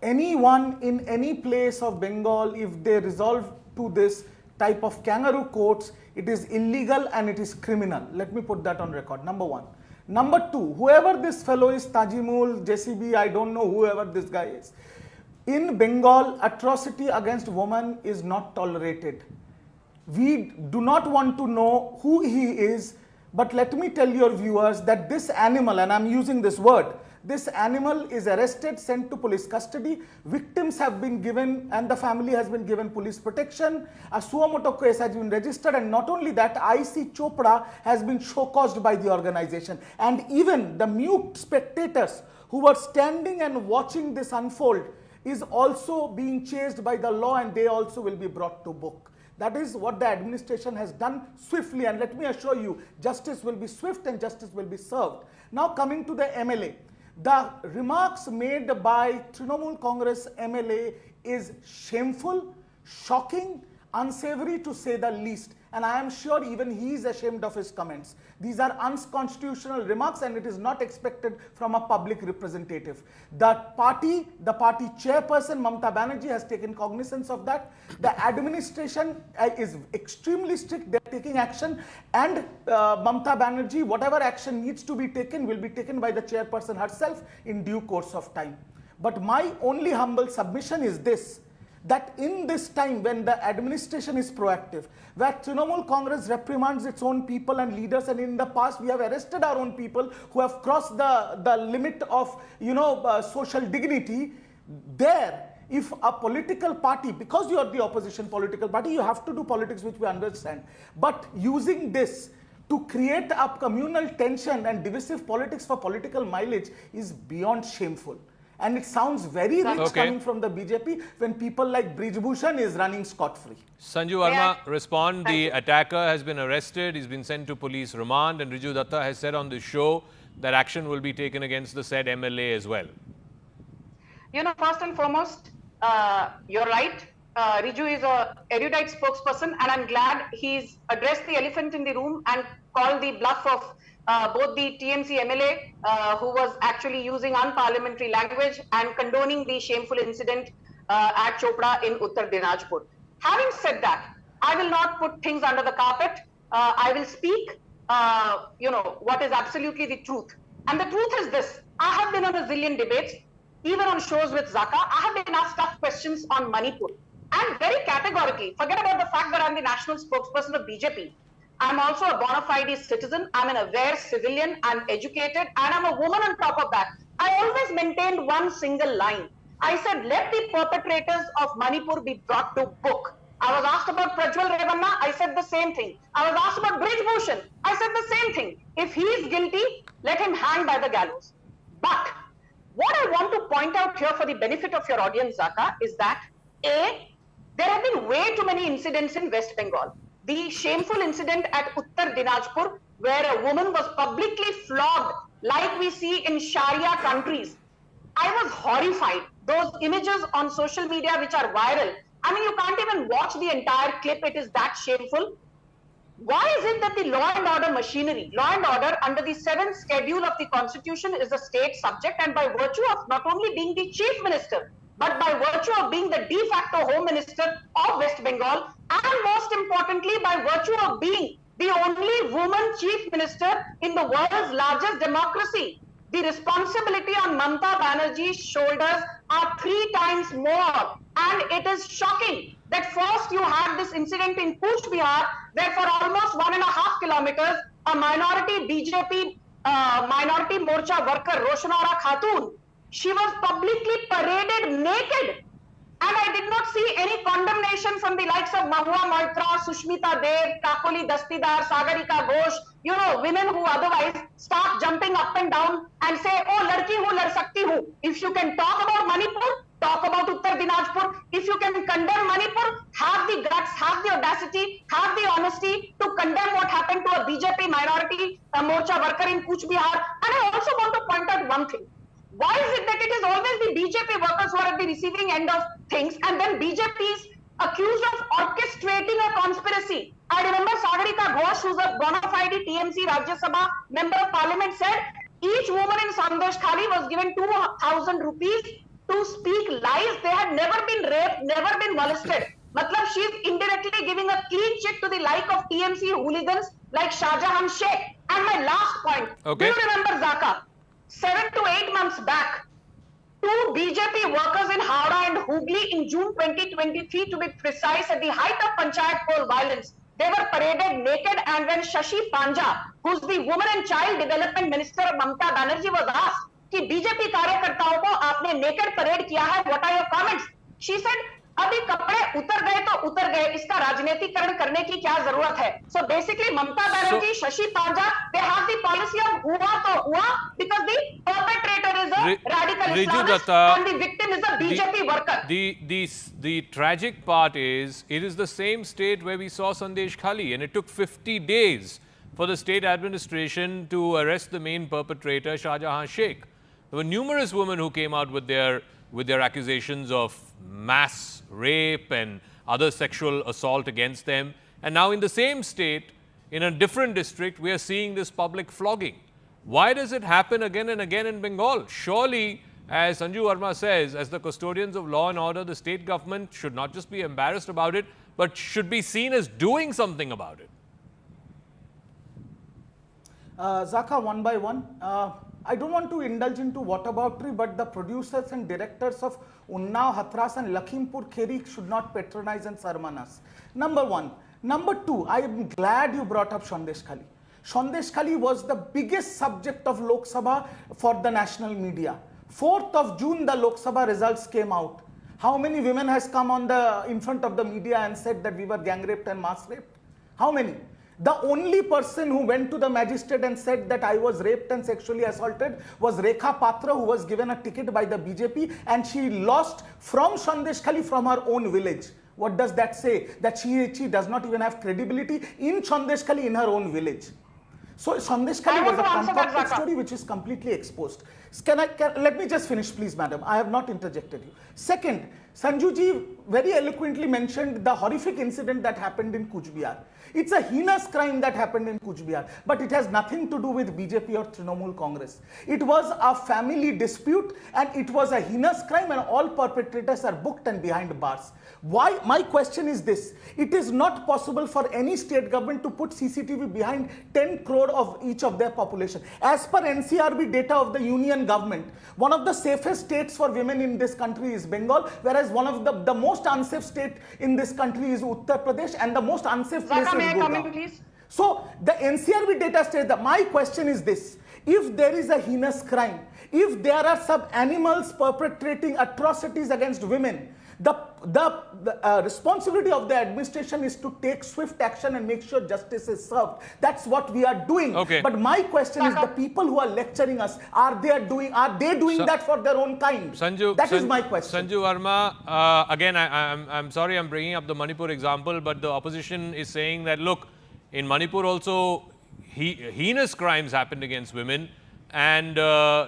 Anyone in any place of Bengal, if they resolve to this type of kangaroo courts, it is illegal and it is criminal. Let me put that on record, number one. Number two, whoever this fellow is, Tajimul, JCB, I don't know whoever this guy is. In Bengal, atrocity against women is not tolerated. We do not want to know who he is, but let me tell your viewers that this animal, and I'm using this word, this animal is arrested, sent to police custody. Victims have been given and the family has been given police protection. A suo motu case has been registered, and not only that, IC Chopra has been show-caused by the organization. And even the mute spectators who were standing and watching this unfold is also being chased by the law, and they also will be brought to book. That is what the administration has done swiftly, and let me assure you, justice will be swift and justice will be served. Now coming to the MLA. The remarks made by Trinamool Congress MLA is shameful, shocking, unsavory to say the least. And I am sure even he is ashamed of his comments. These are unconstitutional remarks and it is not expected from a public representative. The party chairperson Mamata Banerjee has taken cognizance of that. The administration is extremely strict. They are taking action, and Mamata Banerjee, whatever action needs to be taken will be taken by the chairperson herself in due course of time. But my only humble submission is this, that in this time when the administration is proactive, where Trinamool Congress reprimands its own people and leaders, and in the past we have arrested our own people who have crossed the limit of social dignity, there if a political party, because you are the opposition political party, you have to do politics, which we understand, but using this to create a communal tension and divisive politics for political mileage is beyond shameful. And it sounds very rich coming from the BJP when people like Brij Bhushan is running scot-free. Sanju Verma, respond. The attacker has been arrested. He's been sent to police remand. And Riju Datta has said on this show that action will be taken against the said MLA as well. First and foremost, you're right. Riju is a erudite spokesperson, and I'm glad he's addressed the elephant in the room and called the bluff of both the TMC MLA, who was actually using unparliamentary language, and condoning the shameful incident at Chopra in Uttar Dinajpur. Having said that, I will not put things under the carpet. I will speak, what is absolutely the truth. And the truth is this. I have been on a zillion debates, even on shows with Zaka. I have been asked tough questions on Manipur. And very categorically, forget about the fact that I'm the national spokesperson of BJP. I'm also a bona fide citizen. I'm an aware civilian. I'm educated, and I'm a woman on top of that. I always maintained one single line. I said, let the perpetrators of Manipur be brought to book. I was asked about Prajwal Revanna. I said the same thing. I was asked about Brij Bhushan. I said the same thing. If he is guilty, let him hang by the gallows. But what I want to point out here for the benefit of your audience, Zaka, is that A, there have been way too many incidents in West Bengal. The shameful incident at Uttar Dinajpur, where a woman was publicly flogged like we see in Sharia countries. I was horrified. Those images on social media which are viral, I mean, you can't even watch the entire clip. It is that shameful. Why is it that the law and order machinery, law and order under the 7th schedule of the constitution is a state subject, and by virtue of not only being the chief minister, but by virtue of being the de facto home minister of West Bengal, and most importantly by virtue of being the only woman chief minister in the world's largest democracy, the responsibility on Mamata Banerjee's shoulders are 3 times more. And it is shocking that first you had this incident in Cooch Behar, where for almost 1.5 kilometers, a minority BJP minority Morcha worker, Roshanara Khatun, she was publicly paraded naked. And I did not see any condemnation from the likes of Mahua Moitra, Sushmita Dev, Kakoli Dastidar, Sagarika Ghosh, you know, women who otherwise start jumping up and down and say, oh, ladki hu, lad sakti hu. If you can talk about Manipur, talk about Uttar Dinajpur. If you can condemn Manipur, have the guts, have the audacity, have the honesty to condemn what happened to a BJP minority Morcha worker in Cooch Behar. And I also want to point out one thing. Why is it that it is always the BJP workers who are at the receiving end of things, and then BJP is accused of orchestrating a conspiracy? I remember Sagarika Ghosh, who's a bona fide TMC Rajya Sabha member of parliament, said each woman in Sandesh Khali was given 2,000 rupees to speak lies. They had never been raped, never been molested. Matlab, she's indirectly giving a clean check to the like of TMC hooligans like Shah Jahan Sheikh. And my last point, do you remember Zaka? 7 to 8 months back, 2 BJP workers in Howrah and Hooghly in June 2023, to be precise, at the height of Panchayat poll violence, they were paraded naked, and when Shashi Panja, who's the Women and Child Development Minister of Mamata Banerjee, was asked कि BJP कार्यकर्ताओं को आपने naked parade किया है, what are your comments? She said, अभी कपड़े उतर गए तो उतर गए, इसका राजनीतिकरण करने की क्या जरूरत है? So basically, Mamata Banerjee, Shashi Panja, they have the policy of हुआ तो हुआ, because the perpetrator is a radical Islamist and the victim is a BJP worker. The tragic part is, it is the same state where we saw Sandesh Khali, and it took 50 days for the state administration to arrest the main perpetrator, Shah Jahan Sheikh. There were numerous women who came out with their accusations of mass rape and other sexual assault against them. And now in the same state, in a different district, we are seeing this public flogging. Why does it happen again and again in Bengal? Surely, as Sanju Verma says, as the custodians of law and order, the state government should not just be embarrassed about it, but should be seen as doing something about it. Zaka, one by one. I don't want to indulge into whataboutery, but the producers and directors of Unnao, Hathras and Lakhimpur Kheri should not patronize and sermon us. Number one. Number two, I am glad you brought up Sandesh Khali. Sandesh Khali was the biggest subject of Lok Sabha for the national media. 4th of June, the Lok Sabha results came out. How many women has come on in front of the media and said that we were gang raped and mass raped? How many? The only person who went to the magistrate and said that I was raped and sexually assaulted was Rekha Patra, who was given a ticket by the BJP, and she lost from Sandesh Khali from her own village. What does that say? That she does not even have credibility in Sandesh Khali in her own village. So Sandesh Khali was a concocted story which is completely exposed. Let me just finish, please, madam. I have not interjected you. Second, Sanjuji very eloquently mentioned the horrific incident that happened in Cooch Behar. It's a heinous crime that happened in Cooch Behar, but it has nothing to do with BJP or Trinamool Congress. It was a family dispute, and it was a heinous crime, and all perpetrators are booked and behind bars. Why? My question is this. It is not possible for any state government to put CCTV behind 10 crore of each of their population. As per NCRB data of the union government, one of the safest states for women in this country is Bengal, whereas one of the most unsafe state in this country is Uttar Pradesh, and the most unsafe place is Gurgaon. So the NCRB data states that. My question is this. If there is a heinous crime, if there are some animals perpetrating atrocities against women, the responsibility of the administration is to take swift action and make sure justice is served. That's what we are doing. Okay. But my question is, the people who are lecturing us, are they doing that for their own kind? That is my question. Sanju Verma, again, I'm sorry I'm bringing up the Manipur example, but the opposition is saying that, look, in Manipur also heinous crimes happened against women. And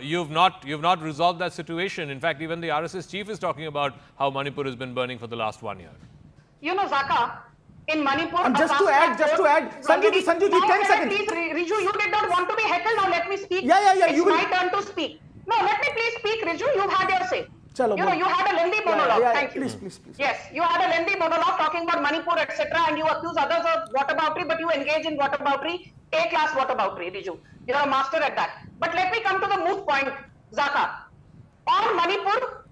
you've not resolved that situation. In fact, even the RSS chief is talking about how Manipur has been burning for the last 1 year. You know, Zaka, in Manipur. And just to add, Sanju ji, 10 seconds. Please, Riju, you did not want to be heckled. Now let me speak. Yeah. It's my turn to speak. No, let me please speak, Riju. You've had your say. Chalo, you had a lengthy monologue. Thank you. Please. Yes, you had a lengthy monologue talking about Manipur, etc. And you accuse others of whataboutery, but you engage in whataboutery, A-class whataboutery, Riju. You're a master at that. But let me come to the moot point, Zaka. On Manipur,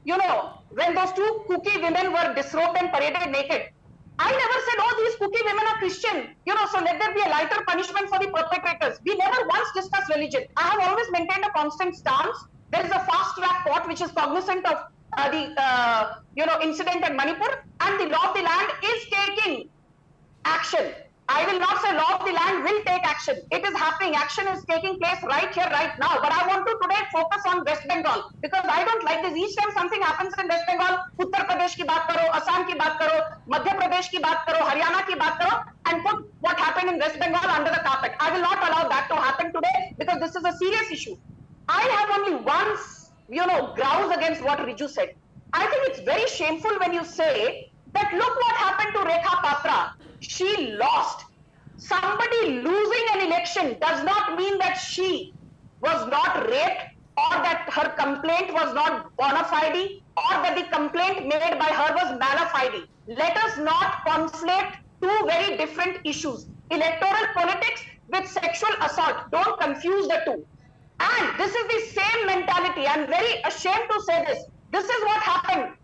when those two Kuki women were disrobed and paraded naked, I never said, oh, these Kuki women are Christian. So let there be a lighter punishment for the perpetrators. We never once discussed religion. I have always maintained a constant stance. There is a fast-track court which is cognizant of the incident at Manipur, and the law of the land is taking action. I will not say law of the land will take action. It is happening. Action is taking place right here, right now. But I want to today focus on West Bengal, because I don't like this. Each time something happens in West Bengal, Uttar Pradesh ki baat karo, Assam ki baat karo, Madhya Pradesh ki baat karo, Haryana ki baat karo, and put what happened in West Bengal under the carpet. I will not allow that to happen today, because this is a serious issue. I have only once, grouse against what Riju said. I think it's very shameful when you say that look what happened to Rekha Patra. She lost. Somebody losing an election does not mean that she was not raped, or that her complaint was not bona fide, or that the complaint made by her was mala fide. Let us not conflate two very different issues. Electoral politics with sexual assault. Don't confuse the two. And this is the same mentality. I'm very ashamed to say this. This is what happened.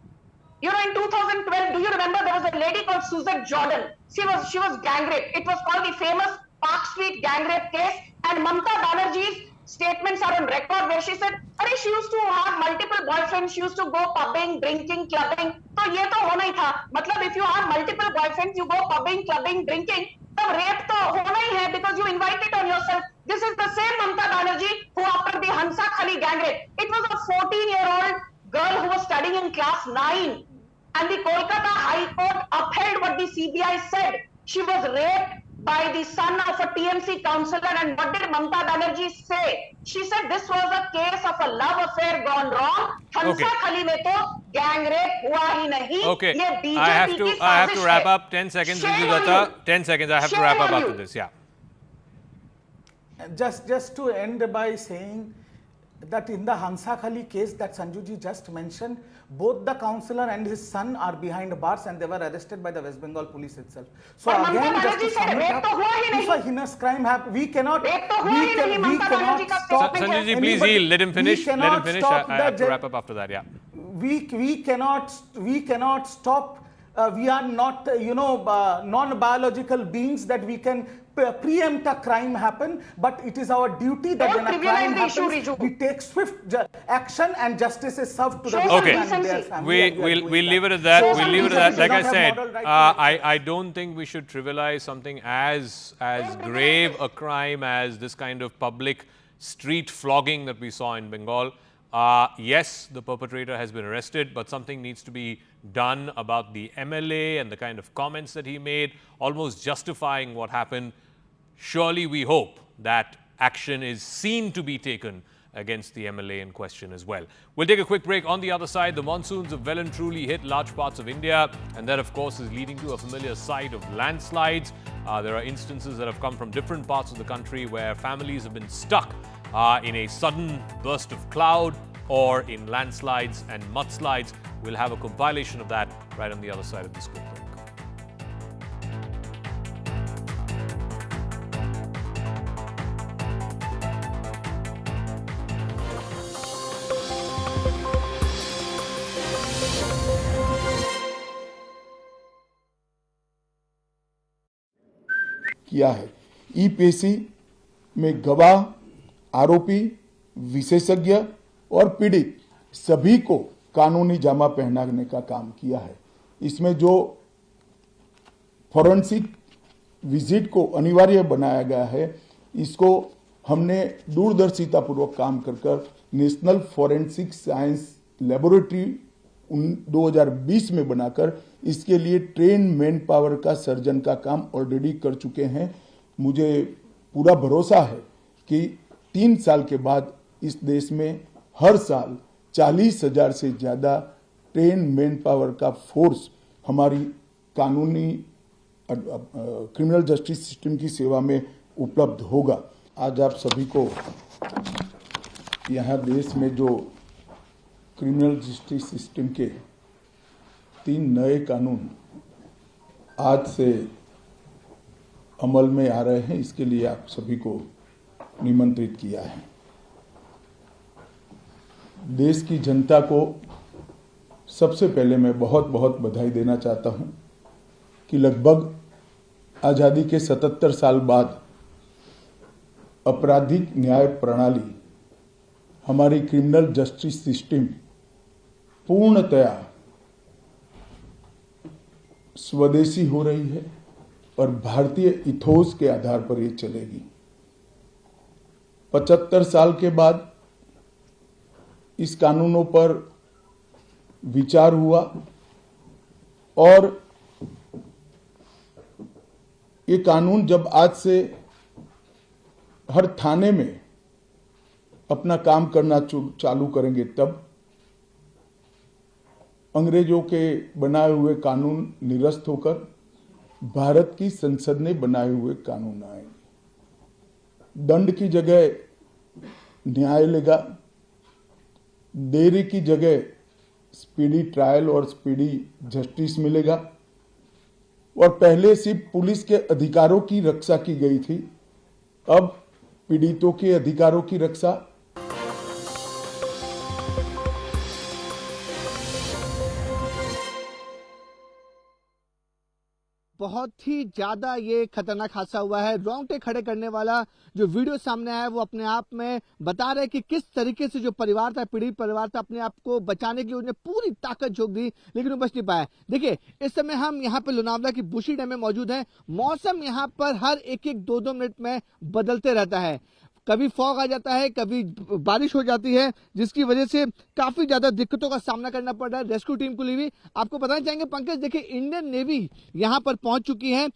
In 2012, do you remember there was a lady called Suzette Jordan? She was gang raped. It was called the famous Park Street gang rape case. And Mamata Banerjee's statements are on record where she said, she used to have multiple boyfriends. She used to go pubbing, drinking, clubbing. So ye to hona hi tha. Matlab, if you have multiple boyfriends, you go pubbing, clubbing, drinking. So rape to hona hi hai, because you invite it on yourself. This is the same Mamata Banerjee who, after the Hansa Khali gang rape, it was a 14-year-old girl who was studying in class 9, and the Kolkata High Court upheld what the CBI said. She was raped by the son of a TMC councillor, and what did Mamata Banerjee say? She said this was a case of a love affair gone wrong. Hansa Khali mein to gang rape hua hi nahi. Okay, ye BJP I have to wrap up. 10 seconds, Riju. 10 seconds. I have to wrap up after this. Yeah. Just to end by saying that in the Hansa Khali case that Sanjuji just mentioned, both the councillor and his son are behind bars, and they were arrested by the West Bengal police itself. So again, just to sum it up, if a heinous crime happens, we cannot stop. Sanjuji, please yield. Let him finish. I have to wrap up after that. Yeah. We cannot stop. We are not, non-biological beings that we can preempt a crime happen, but it is our duty that when a crime happens, we take swift action and justice is served to the victim and their family. We'll leave it at that. We'll leave it at that. Like I said, I don't think we should trivialize something as grave a crime as this kind of public street flogging that we saw in Bengal. Yes, the perpetrator has been arrested, but something needs to be done about the MLA and the kind of comments that he made, almost justifying what happened. Surely we hope that action is seen to be taken against the MLA in question as well. We'll take a quick break. On the other side, the monsoons have well and truly hit large parts of India, and that, of course, is leading to a familiar sight of landslides. There are instances that have come from different parts of the country where families have been stuck in a sudden burst of cloud or in landslides and mudslides. We'll have a compilation of that right on the other side of this quick break. किया है। ई-पेशी में गवाह, आरोपी, विशेषज्ञ और पीड़ित सभी को कानूनी जामा पहनाने का काम किया है। इसमें जो फॉरेंसिक विजिट को अनिवार्य बनाया गया है, इसको हमने दूरदर्शितापूर्वक काम कर नेशनल फॉरेंसिक साइंस लेबोरेटरी 2020 में बनाकर इसके लिए ट्रेन मैन पावर का सर्जन का काम ऑलरेडी कर चुके हैं। मुझे पूरा भरोसा है कि 3 साल के बाद इस देश में हर साल 40,000 से ज़्यादा ट्रेन मैन पावर का फोर्स हमारी कानूनी क्रिमिनल जस्टिस सिस्टम की सेवा में उपलब्ध होगा। आज आप सभी को यहाँ देश में जो क्रिमिनल जस्टिस सिस्टम के 3 नए कानून आज से अमल में आ रहे हैं, इसके लिए आप सभी को निमंत्रित किया है। देश की जनता को सबसे पहले मैं बहुत बहुत बधाई देना चाहता हूं कि लगभग आज़ादी के 77 साल बाद आपराधिक न्याय प्रणाली, हमारी क्रिमिनल जस्टिस सिस्टम पूर्णतया स्वदेशी हो रही है और भारतीय इथोस के आधार पर ये चलेगी। 75 साल के बाद इस कानूनों पर विचार हुआ और ये कानून जब आज से हर थाने में अपना काम करना चालू करेंगे, तब अंग्रेजों के बनाए हुए कानून निरस्त होकर भारत की संसद ने बनाए हुए कानून आएंगे। दंड की जगह न्याय लेगा, देरी की जगह स्पीडी ट्रायल और स्पीडी जस्टिस मिलेगा। और पहले सिर्फ पुलिस के अधिकारों की रक्षा की गई थी, अब पीड़ितों के अधिकारों की रक्षा। बहुत ही ज्यादा ये खतरनाक हादसा हुआ है। रोंगटे खड़े करने वाला जो वीडियो सामने आया है वो अपने आप में बता रहे कि किस तरीके से जो परिवार था, पीड़ित परिवार था, अपने आप को बचाने की उन्हें पूरी ताकत झोंक दी, लेकिन वो बच नहीं पाया। देखिए, इस समय हम यहाँ पे लोनावला की बुशी डैम में मौजूद हैं। मौसम यहाँ पर हर एक 2-2 मिनट में बदलते रहता है। कभी फॉग आ जाता है, कभी बारिश हो जाती है, जिसकी वजह से काफी ज्यादा दिक्कतों का सामना करना पड़ रहा है रेस्क्यू टीम को लिए। आपको बताना चाहेंगे पंकज, देखिए इंडियन नेवी यहां पर पहुंच चुकी है।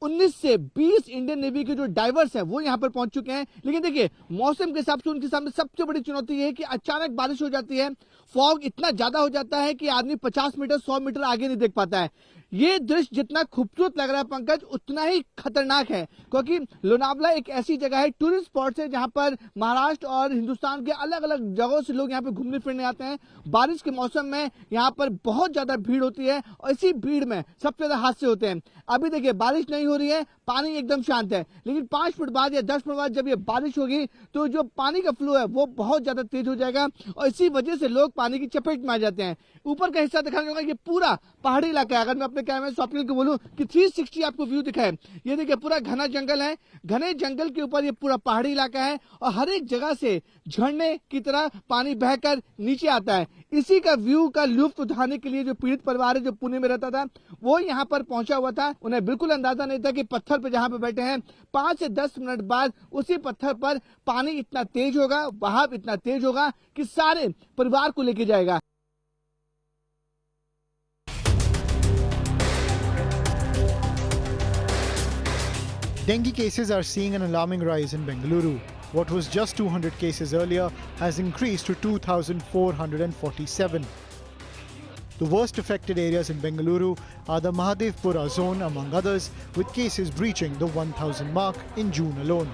19 से 20 इंडियन नेवी के जो डाइवर्स हैं वो यहां पर पहुंच चुके हैं। लेकिन देखिए, मौसम के हिसाब से उनके सामने सबसे बड़ी चुनौती है कि अचानक बारिश हो जाती है, फॉग इतना ज्यादा हो जाता है कि आदमी 50 मीटर 100 मीटर आगे नहीं देख पाता है। ये दृश्य जितना खूबसूरत लग रहा है पंकज, उतना ही खतरनाक है, क्योंकि लोनावला एक ऐसी जगह है, टूरिस्ट स्पॉट है, जहां पर महाराष्ट्र और हिंदुस्तान के अलग अलग जगहों से लोग यहां पे घूमने फिरने आते हैं। बारिश के मौसम में यहां पर बहुत ज्यादा भीड़ होती है और इसी भीड़ में सबसे ज्यादा हादसे होते हैं। अभी देखिए, बारिश नहीं हो रही है, पानी एकदम शांत है, लेकिन 5 मिनट बाद या 10 मिनट बाद जब ये बारिश होगी तो जो पानी का फ्लो है वो बहुत ज्यादा तेज हो जाएगा और इसी वजह से लोग पानी की चपेट में आ जाते हैं। ऊपर का हिस्सा दिखाने होगा, ये पूरा पहाड़ी इलाका है। अगर मैं अपने कैमरे से स्वप्निल को बोलूं कि 360 आपको व्यू दिखाए, ये देखिए पूरा घना जंगल है, घने जंगल के ऊपर ये पूरा पहाड़ी इलाका है और हर एक जगह से झरने की तरह पानी बहकर नीचे आता है। इसी का व्यू का लुत्फ उठाने के लिए जो पीड़ित परिवार है, जो पुणे में रहता था, वो यहाँ पर पहुंचा हुआ था। उन्हें बिल्कुल अंदाजा नहीं था कि पत्थर पर जहां पे बैठे हैं 5 से 10 मिनट बाद उसी पत्थर पर पानी इतना तेज होगा, बहाव इतना तेज होगा कि सारे परिवार को लेके जाएगा। Dengue cases are seeing an alarming rise in Bengaluru. What was just 200 cases earlier has increased to 2,447. The worst affected areas in Bengaluru are the Mahadevpura zone, among others, with cases breaching the 1,000 mark in June alone.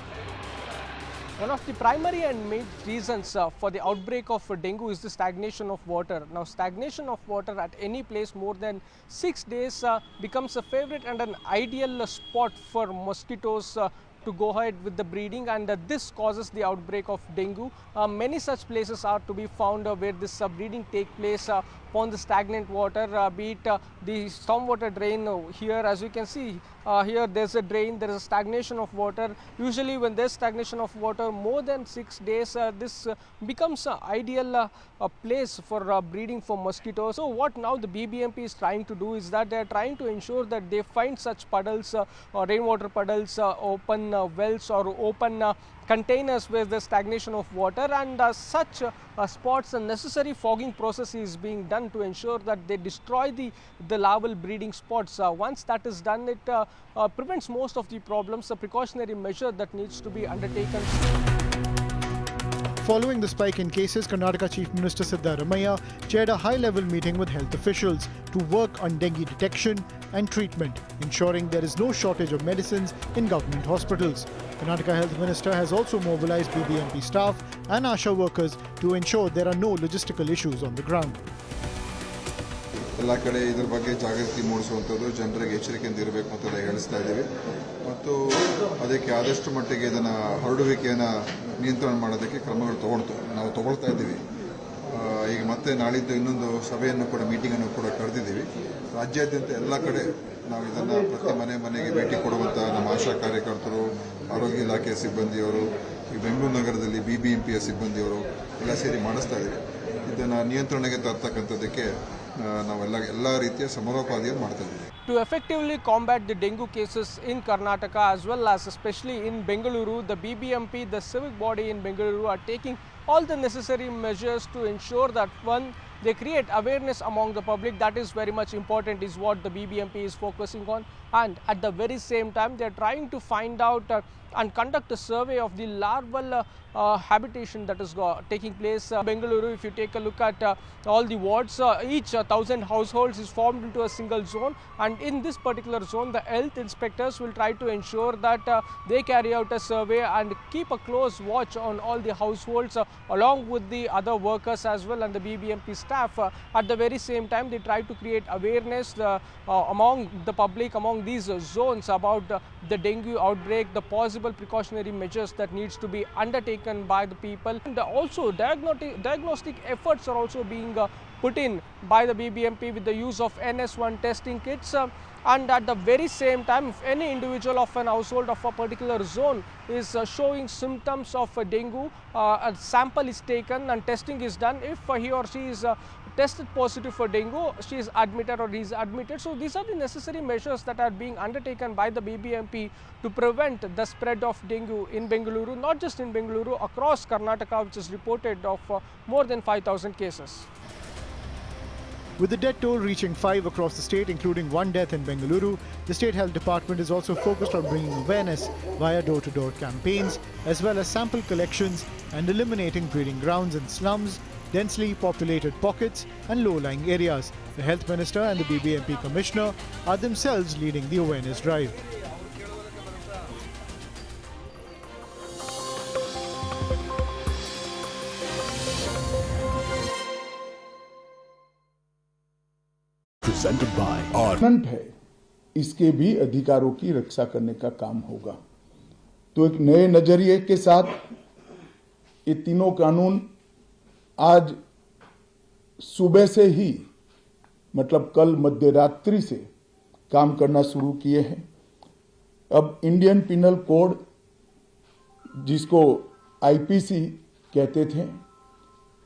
One of the primary and main reasons for the outbreak of dengue is the stagnation of water. Now, stagnation of water at any place more than 6 days becomes a favorite and an ideal spot for mosquitoes to go ahead with the breeding, and this causes the outbreak of dengue. Many such places are to be found where this breeding take place upon the stagnant water, be it the stormwater drain here. As you can see here, there's a drain, there is a stagnation of water. Usually when there's stagnation of water more than 6 days, this becomes an ideal place for breeding for mosquitoes. So what now the BBMP is trying to do is that they are trying to ensure that they find such puddles, rainwater puddles, open wells or open containers where the stagnation of water, and such spots, a necessary fogging process is being done to ensure that they destroy the larval breeding spots. Once that is done, it prevents most of the problems, a precautionary measure that needs to be undertaken. Following the spike in cases, Karnataka Chief Minister Siddaramaiah chaired a high-level meeting with health officials to work on dengue detection and treatment, ensuring there is no shortage of medicines in government hospitals. Karnataka Health Minister has also mobilized BBMP staff and ASHA workers to ensure there are no logistical issues on the ground. ಎಲ್ಲ ಕಡೆ ಇದರ ಬಗ್ಗೆ ಜಾಗೃತಿ ಮೂಡಿಸುವಂಥದ್ದು, ಜನರಿಗೆ ಎಚ್ಚರಿಕೆಯಿಂದ ಇರಬೇಕು ಅಂತ ಹೇಳಿಸ್ತಾ ಇದ್ದೀವಿ ಮತ್ತು ಅದಕ್ಕೆ ಆದಷ್ಟು ಮಟ್ಟಿಗೆ ಇದನ್ನು ಹರಡುವಿಕೆಯನ್ನು ನಿಯಂತ್ರಣ ಮಾಡೋದಕ್ಕೆ ಕ್ರಮಗಳು ನಾವು ತಗೊಳ್ತಾ ಇದ್ದೀವಿ. ಈಗ ಮತ್ತೆ ನಾಳಿದ್ದು ಇನ್ನೊಂದು ಸಭೆಯನ್ನು ಕೂಡ ಮೀಟಿಂಗನ್ನು ಕೂಡ ಕರೆದಿದ್ದೀವಿ. ರಾಜ್ಯಾದ್ಯಂತ ಎಲ್ಲ ಕಡೆ ನಾವು ಇದನ್ನು ಪ್ರತಿ ಮನೆಗೆ ಭೇಟಿ ಕೊಡುವಂಥ ನಮ್ಮ ಆಶಾ ಕಾರ್ಯಕರ್ತರು, ಆರೋಗ್ಯ ಇಲಾಖೆಯ ಸಿಬ್ಬಂದಿಯವರು, ಈ ಬೆಂಗಳೂರು ನಗರದಲ್ಲಿ BBMPಯ ಸಿಬ್ಬಂದಿಯವರು ಎಲ್ಲ ಸೇರಿ ಮಾಡಿಸ್ತಾ ಇದ್ದೀವಿ. ಇದನ್ನು ನಿಯಂತ್ರಣಕ್ಕೆ ತರ್ತಕ್ಕಂಥದ್ದಕ್ಕೆ ನಾವೆಲ್ಲ ರೀತಿಯ ಸಮರೋಪಾದಿಯನ್ನು ಮಾಡ್ತಾ ಇದ್ದೀವಿ. To effectively combat the dengue cases in Karnataka as well as especially in Bengaluru, the BBMP, the civic body in Bengaluru, are taking all the necessary measures to ensure that one, they create awareness among the public. That is very much important, is what the BBMP is focusing on. And at the very same time, they are trying to find out and conduct a survey of the larval habitation that is taking place. Bengaluru, if you take a look at all the wards, each 1,000 households is formed into a single zone, and in this particular zone the health inspectors will try to ensure that they carry out a survey and keep a close watch on all the households along with the other workers as well and the BBMP staff. At the very same time, they try to create awareness among the public, among these zones about the dengue outbreak, the possible precautionary measures that needs to be undertaken by the people. And also diagnostic efforts are also being put in by the BBMP with the use of NS1 testing kits. And at the very same time, if any individual of an household of a particular zone is showing symptoms of dengue, a sample is taken and testing is done. If he or she is tested positive for dengue, she is admitted or he is admitted. So these are the necessary measures that are being undertaken by the BBMP to prevent the spread of dengue in Bengaluru, not just in Bengaluru, across Karnataka, which is reported of more than 5,000 cases. With the death toll reaching 5 across the state, including 1 death in Bengaluru, the State Health Department is also focused on bringing awareness via door-to-door campaigns, as well as sample collections and eliminating breeding grounds in slums, densely populated pockets and low-lying areas. The Health Minister and the BBMP Commissioner are themselves leading the awareness drive. Presented by आनंद है, इसके भी अधिकारों की रक्षा करने का काम होगा. तो एक नए नजरिए के साथ ये तीनों कानून आज सुबह से ही, मतलब कल मध्य रात्रि से काम करना शुरू किए हैं. अब इंडियन पिनल कोड, जिसको IPC कहते थे,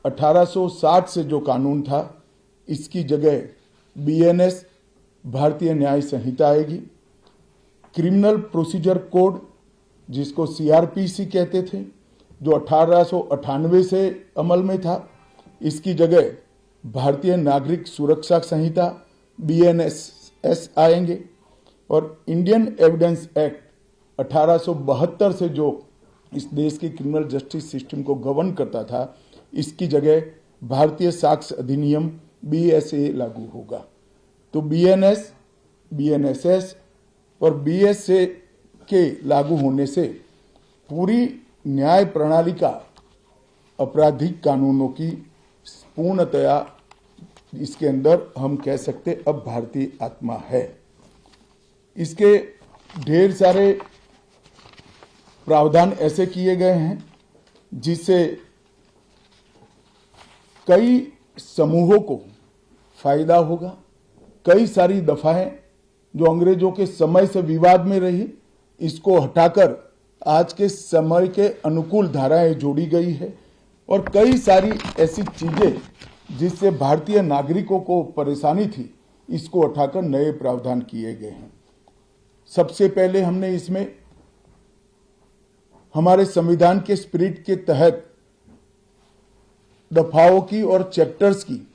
1860 से जो कानून था, इसकी जगह BNS भारतीय न्याय संहिता आएगी. क्रिमिनल प्रोसीजर कोड, जिसको CRPC कहते थे, जो 1898 से अमल में था, इसकी जगह भारतीय नागरिक सुरक्षा संहिता BNSS आएंगे. और इंडियन एविडेंस एक्ट 1872 से जो इस देश की क्रिमिनल जस्टिस सिस्टम को गवर्न करता था, इसकी जगह भारतीय साक्ष्य अधिनियम BSA लागू होगा. तो BNS, BNSS और BSA के लागू होने से पूरी न्याय प्रणाली का आपराधिक कानूनों की पूर्णतया इसके अंदर हम कह सकते अब भारतीय आत्मा है. इसके ढेर सारे प्रावधान ऐसे किए गए हैं जिससे कई समूहों को फायदा होगा. कई सारी दफाएं जो अंग्रेजों के समय से विवाद में रही, इसको हटाकर आज के समय के अनुकूल धाराएं जोड़ी गई है. और कई सारी ऐसी चीजें जिससे भारतीय नागरिकों को परेशानी थी, इसको उठाकर नए प्रावधान किए गए हैं. सबसे पहले हमने इसमें हमारे संविधान के स्पिरिट के तहत दफाओं की और चैप्टर्स की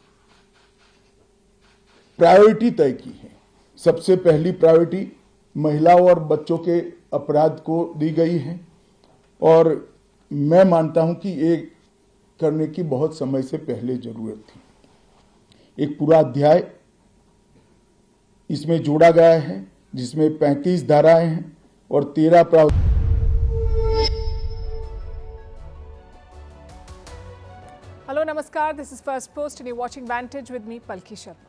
प्रायोरिटी तय की है. सबसे पहली प्रायोरिटी महिलाओं और बच्चों के अपराध को दी गई है. और मैं मानता हूं कि ये करने की बहुत समय से पहले जरूरत थी। एक पूरा अध्याय इसमें जोड़ा गया है जिसमें 35 धाराएं हैं और 13 प्रावधान। Hello, Namaskar. This is First Post and you're watching Vantage with me, Palki Sharma.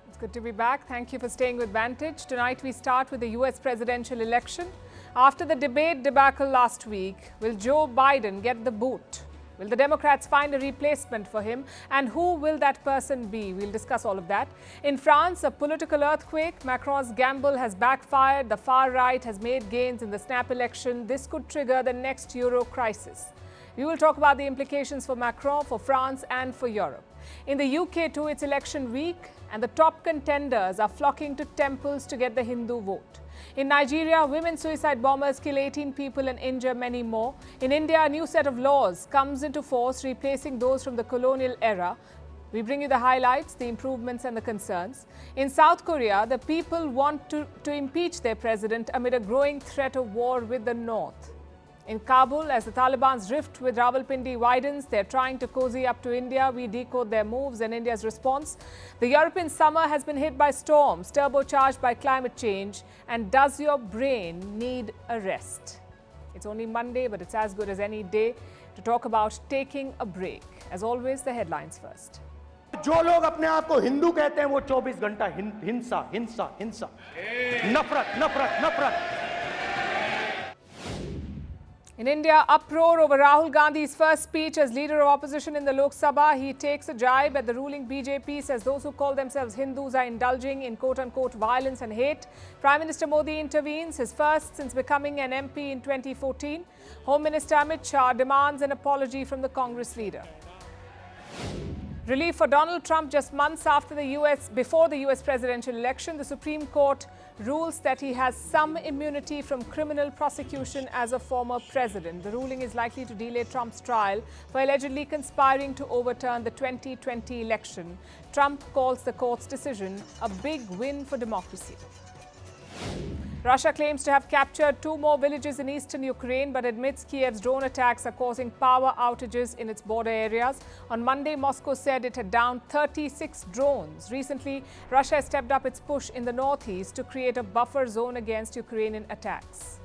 It's good to be back. Thank you for staying with Vantage. Tonight we start with the US presidential election. After the debate debacle last week, will Joe Biden get the boot? Will the Democrats find a replacement for him? And who will that person be? We'll discuss all of that. In France, a political earthquake. Macron's gamble has backfired. The far right has made gains in the snap election. This could trigger the next Euro crisis. We will talk about the implications for Macron, for France and for Europe. In the UK too, it's election week and the top contenders are flocking to temples to get the Hindu vote. In Nigeria, women suicide bombers kill 18 people and injure many more. In India, a new set of laws comes into force, replacing those from the colonial era. We bring you the highlights, the improvements and the concerns. In South Korea, the people want to impeach their president amid a growing threat of war with the North. In Kabul, as the Taliban's rift with Rawalpindi widens, they're trying to cozy up to India. We decode their moves and India's response. The European summer has been hit by storms, turbocharged by climate change. And does your brain need a rest? It's only Monday, but it's as good as any day to talk about taking a break. As always, the headlines first. जो लोग अपने आप को हिंदू कहते हैं वो 24 घंटा हिंसा हिंसा हिंसा नफरत नफरत नफरत. In India, uproar over Rahul Gandhi's first speech as leader of opposition in the Lok Sabha. He takes a jibe at the ruling BJP, says those who call themselves Hindus are indulging in quote-unquote violence and hate. Prime Minister Modi intervenes, his first since becoming an MP in 2014. Home Minister Amit Shah demands an apology from the Congress leader. Relief for Donald Trump just months after before the US presidential election. The Supreme Court rules that he has some immunity from criminal prosecution as a former president. The ruling is likely to delay Trump's trial for allegedly conspiring to overturn the 2020 election. Trump calls the court's decision a big win for democracy. Russia claims to have captured 2 more villages in eastern Ukraine, but admits Kiev's drone attacks are causing power outages in its border areas. On Monday, Moscow said it had downed 36 drones. Recently, Russia has stepped up its push in the northeast to create a buffer zone against Ukrainian attacks.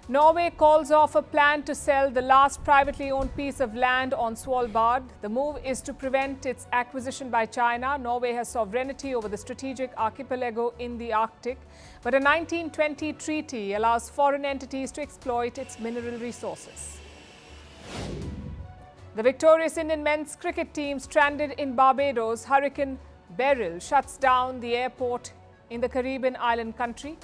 Norway calls off a plan to sell the last privately owned piece of land on Svalbard. The move is to prevent its acquisition by China. Norway has sovereignty over the strategic archipelago in the Arctic, but a 1920 treaty allows foreign entities to exploit its mineral resources. The victorious Indian men's cricket team stranded in Barbados. Hurricane Beryl shuts down the airport in the Caribbean island country.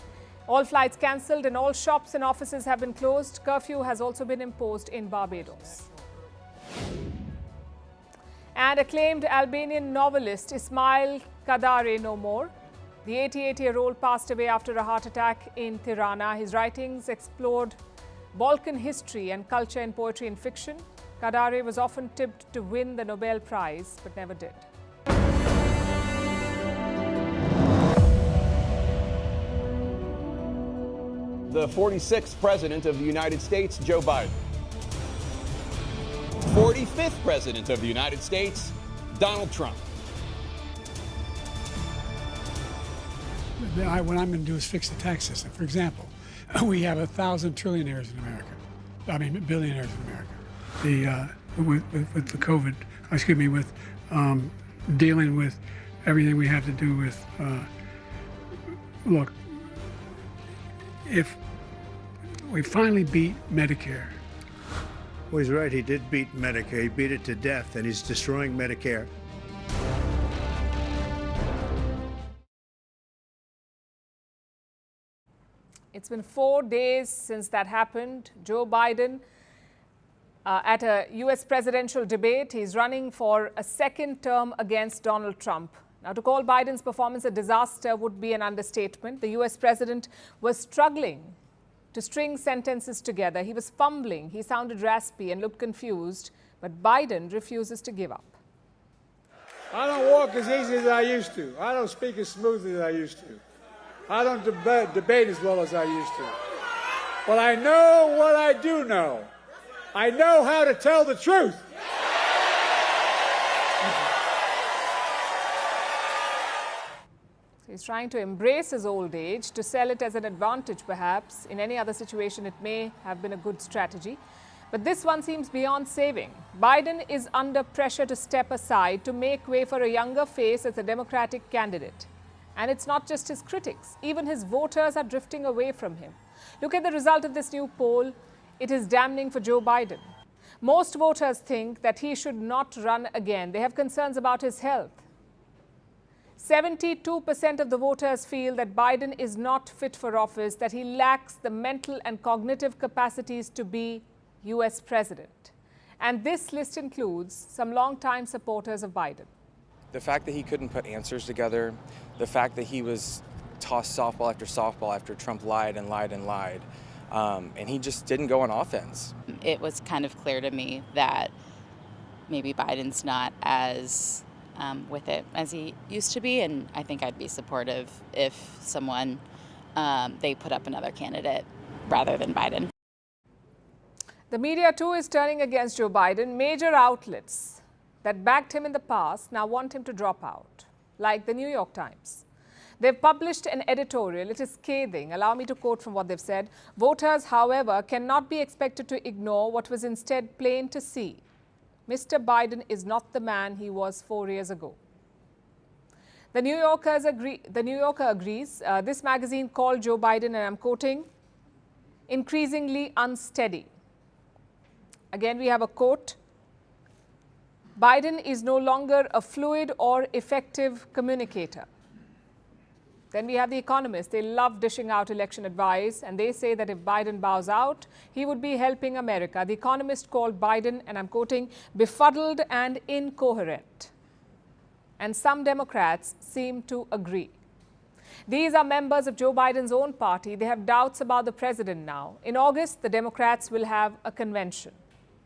All flights cancelled and all shops and offices have been closed. Curfew has also been imposed in Barbados. And acclaimed Albanian novelist Ismail Kadare no more. The 88-year-old passed away after a heart attack in Tirana. His writings explored Balkan history and culture in poetry and fiction. Kadare was often tipped to win the Nobel Prize, but never did. The 46th President of the United States, Joe Biden. 45th President of the United States, Donald Trump. What I'm going to do is fix the tax system. For example, we have 1,000 trillionaires in America. I mean, billionaires in America. With the COVID, with dealing with everything we have to do with, look, if we finally beat Medicare. Well, he's right. He did beat Medicare. He beat it to death, and he's destroying Medicare. It's been 4 days since that happened. Joe Biden at a US presidential debate. He's running for a second term against Donald Trump. Now, to call Biden's performance a disaster would be an understatement. The US president was struggling to string sentences together. He was fumbling, he sounded raspy and looked confused, but Biden refuses to give up. I don't walk as easy as I used to. I don't speak as smoothly as I used to. I don't debate as well as I used to. But I know what I do know. I know how to tell the truth. He's trying to embrace his old age, to sell it as an advantage perhaps. In any other situation, it may have been a good strategy. But this one seems beyond saving. Biden is under pressure to step aside to make way for a younger face as a Democratic candidate. And it's not just his critics. Even his voters are drifting away from him. Look at the result of this new poll. It is damning for Joe Biden. Most voters think that he should not run again. They have concerns about his health. 72% of the voters feel that Biden is not fit for office, that he lacks the mental and cognitive capacities to be US president. And this list includes some longtime supporters of Biden. The fact that he couldn't put answers together, the fact that he was tossed softball after Trump lied and lied and lied, and he just didn't go on offense. It was kind of clear to me that maybe Biden's not as with it as he used to be, and I think I'd be supportive if someone, they put up another candidate rather than Biden. The media too is turning against Joe Biden. Major outlets that backed him in the past now want him to drop out, like the New York Times. They've published an editorial. It is scathing. Allow me to quote from what they've said. Voters, however, cannot be expected to ignore what was instead plain to see. Mr. Biden is not the man he was 4 years ago. The New Yorker agrees. This magazine called Joe Biden, and I'm quoting, increasingly unsteady. Again, we have a quote. Biden is no longer a fluid or effective communicator. Then we have The Economist. They love dishing out election advice, and they say that if Biden bows out, he would be helping America. The Economist called Biden, and I'm quoting, befuddled and incoherent. And some Democrats seem to agree. These are members of Joe Biden's own party. They have doubts about the president now. In August, the Democrats will have a convention.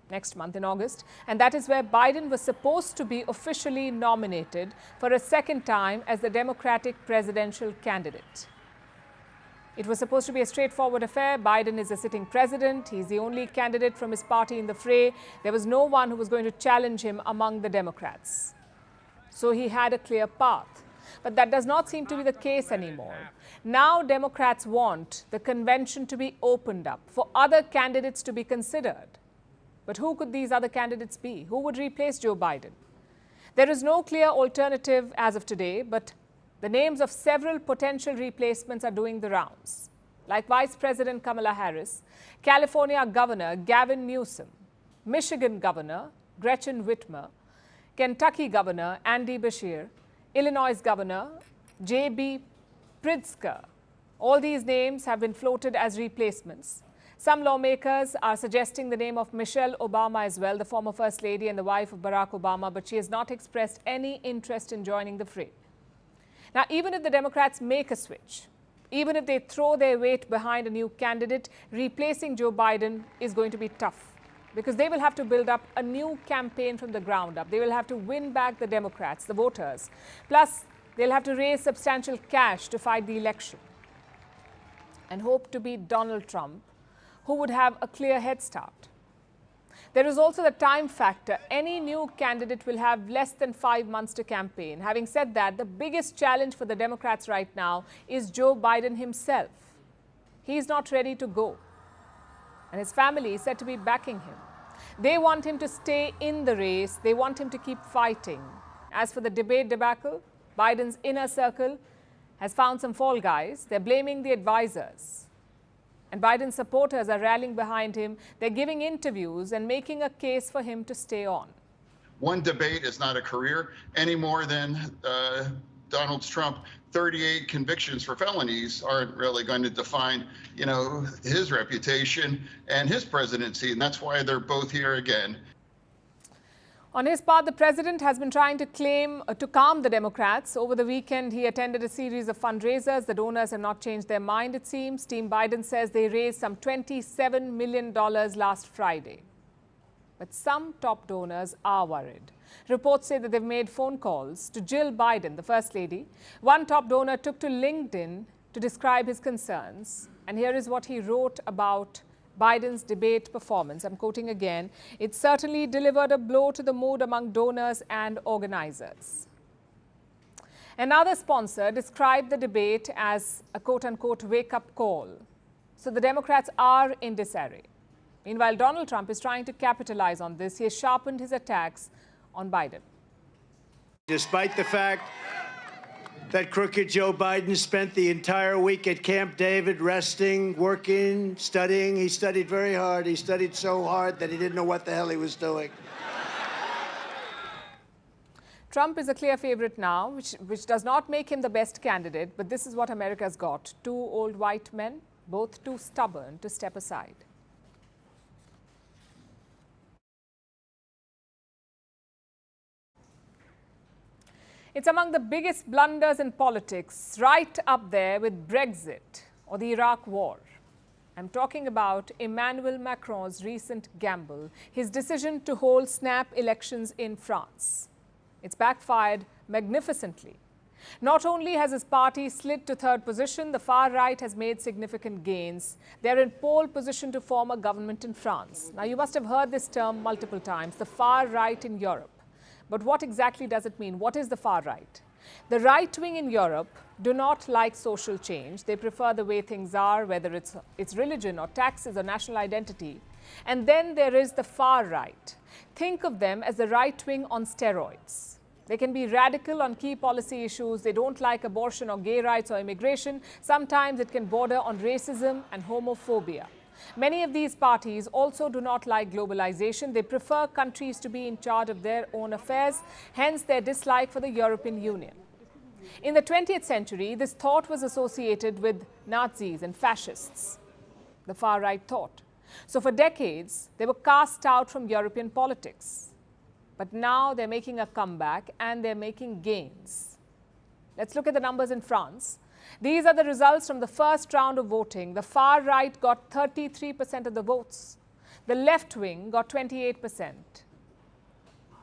Next month in August, and that is where Biden was supposed to be officially nominated for a second time as the Democratic presidential candidate. It was supposed to be a straightforward affair. Biden is a sitting president. He's the only candidate from his party in the fray. There was no one who was going to challenge him among the Democrats. So he had a clear path. But that does not seem to be the case anymore. Now Democrats want the convention to be opened up for other candidates to be considered. But who could these other candidates be? Who would replace Joe Biden? There is no clear alternative as of today, but the names of several potential replacements are doing the rounds, like Vice President Kamala Harris, California Governor Gavin Newsom, Michigan Governor Gretchen Whitmer, Kentucky Governor Andy Beshear, Illinois Governor J.B. Pritzker. All these names have been floated as replacements. Some lawmakers are suggesting the name of Michelle Obama as well, the former First Lady and the wife of Barack Obama, but she has not expressed any interest in joining the fray. Now, even if the Democrats make a switch, even if they throw their weight behind a new candidate, replacing Joe Biden is going to be tough because they will have to build up a new campaign from the ground up. They will have to win back the Democrats, the voters. Plus, they'll have to raise substantial cash to fight the election and hope to beat Donald Trump, who would have a clear head start. There is also the time factor. Any new candidate will have less than 5 months to campaign. Having said that, the biggest challenge for the Democrats right now is Joe Biden himself. He is not ready to go, and his family is said to be backing him. They want him to stay in the race. They want him to keep fighting. As for the debate debacle, Biden's inner circle has found some fall guys. They're blaming the advisors. And Biden's supporters are rallying behind him. They're giving interviews and making a case for him to stay on. One debate is not a career any more than Donald Trump. 38 convictions for felonies aren't really going to define, his reputation and his presidency. And that's why they're both here again. On his part, the president has been trying to calm the Democrats. Over the weekend, he attended a series of fundraisers. The donors have not changed their mind, it seems. Team Biden says they raised some $27 million last Friday. But some top donors are worried. Reports say that they've made phone calls to Jill Biden, the First Lady. One top donor took to LinkedIn to describe his concerns. And here is what he wrote about Biden's debate performance. I'm quoting again. It certainly delivered a blow to the mood among donors and organizers. Another sponsor described the debate as a quote-unquote wake-up call. So the Democrats are in disarray. Meanwhile, Donald Trump is trying to capitalize on this. He has sharpened his attacks on Biden. Despite the fact that crooked Joe Biden spent the entire week at Camp David resting, working, studying. He studied very hard. He studied so hard that he didn't know what the hell he was doing. Trump is a clear favorite now, which does not make him the best candidate. But this is what America's got. Two old white men, both too stubborn to step aside. It's among the biggest blunders in politics, right up there with Brexit or the Iraq War. I'm talking about Emmanuel Macron's recent gamble, his decision to hold snap elections in France. It's backfired magnificently. Not only has his party slid to third position, the far right has made significant gains. They're in pole position to form a government in France. Now, you must have heard this term multiple times, the far right in Europe. But what exactly does it mean? What is the far right? The right wing in Europe do not like social change. They prefer the way things are, whether it's religion or taxes or national identity. And then there is the far right. Think of them as the right wing on steroids. They can be radical on key policy issues. They don't like abortion or gay rights or immigration. Sometimes it can border on racism and homophobia. Many of these parties also do not like globalization. They prefer countries to be in charge of their own affairs, hence their dislike for the European Union. In the 20th century, this thought was associated with Nazis and fascists, the far right thought. So for decades, they were cast out from European politics. But now they're making a comeback and they're making gains. Let's look at the numbers in France. These are the results from the first round of voting. The far right got 33% of the votes. The left wing got 28%.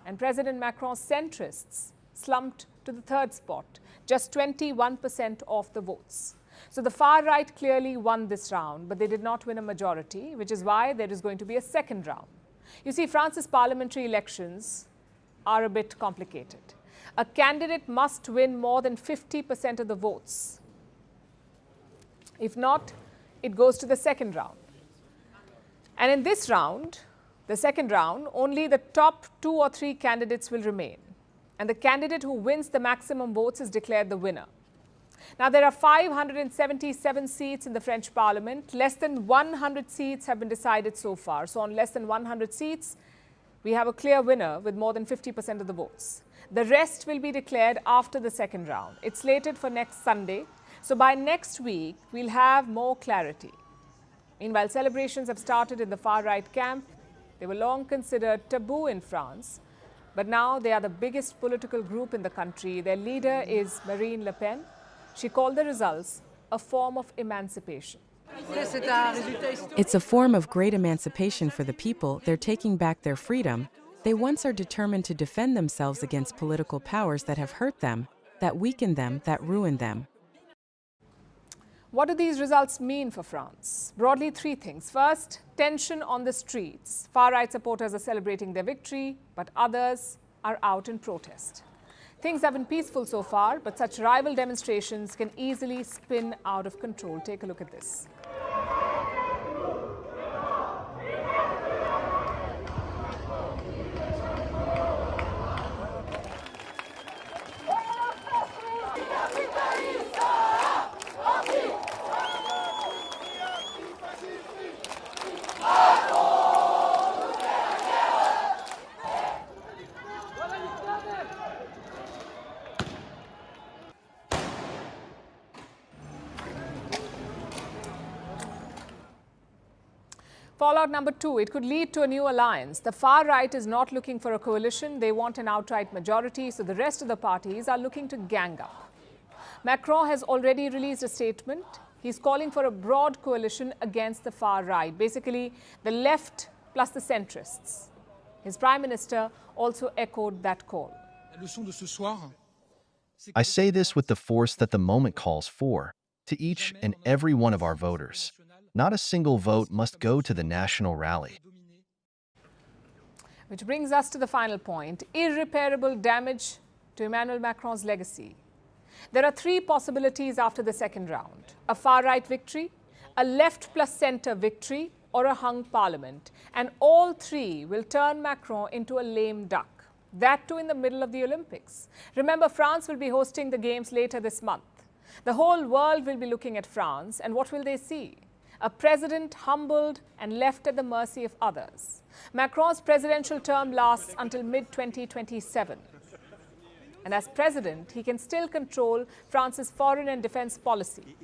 And President Macron's centrists slumped to the third spot, just 21% of the votes. So the far right clearly won this round, but they did not win a majority, which is why there is going to be a second round. You see, France's parliamentary elections are a bit complicated. A candidate must win more than 50% of the votes. If not, it goes to the second round. And in this round, the second round, only the top 2 or 3 candidates will remain. And the candidate who wins the maximum votes is declared the winner. Now, there are 577 seats in the French parliament. Less than 100 seats have been decided so far. So on less than 100 seats, we have a clear winner with more than 50% of the votes. The rest will be declared after the second round. It's slated for next Sunday. So by next week, we'll have more clarity. Meanwhile, celebrations have started in the far-right camp. They were long considered taboo in France, but now they are the biggest political group in the country. Their leader is Marine Le Pen. She called the results a form of emancipation. It's a form of great emancipation for the people. They're taking back their freedom. They once are determined to defend themselves against political powers that have hurt them, that weakened them, that ruined them. What do these results mean for France? Broadly, 3 things. First, tension on the streets. Far-right supporters are celebrating their victory, but others are out in protest. Things have been peaceful so far, but such rival demonstrations can easily spin out of control. Take a look at this. Fallout number 2, it could lead to a new alliance. The far right is not looking for a coalition. They want an outright majority, so the rest of the parties are looking to gang up. Macron has already released a statement. He's calling for a broad coalition against the far right, basically the left plus the centrists. His Prime Minister also echoed that call. I say this with the force that the moment calls for, to each and every one of our voters. Not a single vote must go to the national rally. Which brings us to the final point, irreparable damage to Emmanuel Macron's legacy. There are 3 possibilities after the second round: a far-right victory, a left plus centre victory, or a hung parliament. And all 3 will turn Macron into a lame duck. That too in the middle of the Olympics. Remember, France will be hosting the Games later this month. The whole world will be looking at France, and what will they see? A president humbled and left at the mercy of others. Macron's presidential term lasts until mid-2027. And as president, he can still control France's foreign and defense policy.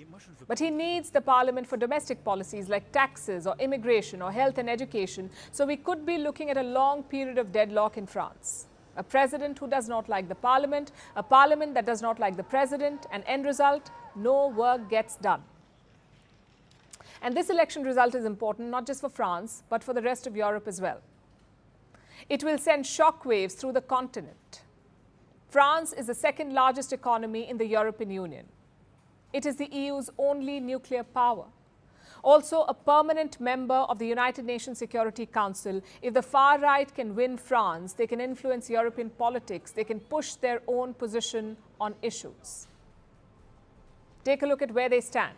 But he needs the parliament for domestic policies like taxes or immigration or health and education. So we could be looking at a long period of deadlock in France. A president who does not like the parliament, a parliament that does not like the president, and end result, no work gets done. And this election result is important not just for France, but for the rest of Europe as well. It will send shockwaves through the continent. France is the second largest economy in the European Union. It is the EU's only nuclear power. Also a permanent member of the United Nations Security Council. If the far right can win France, they can influence European politics. They can push their own position on issues. Take a look at where they stand.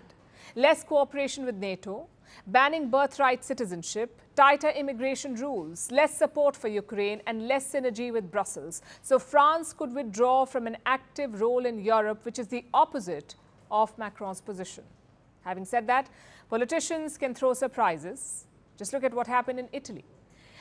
Less cooperation with NATO, banning birthright citizenship, tighter immigration rules, less support for Ukraine, and less synergy with Brussels. So France could withdraw from an active role in Europe, which is the opposite of Macron's position. Having said that, politicians can throw surprises. Just look at what happened in Italy.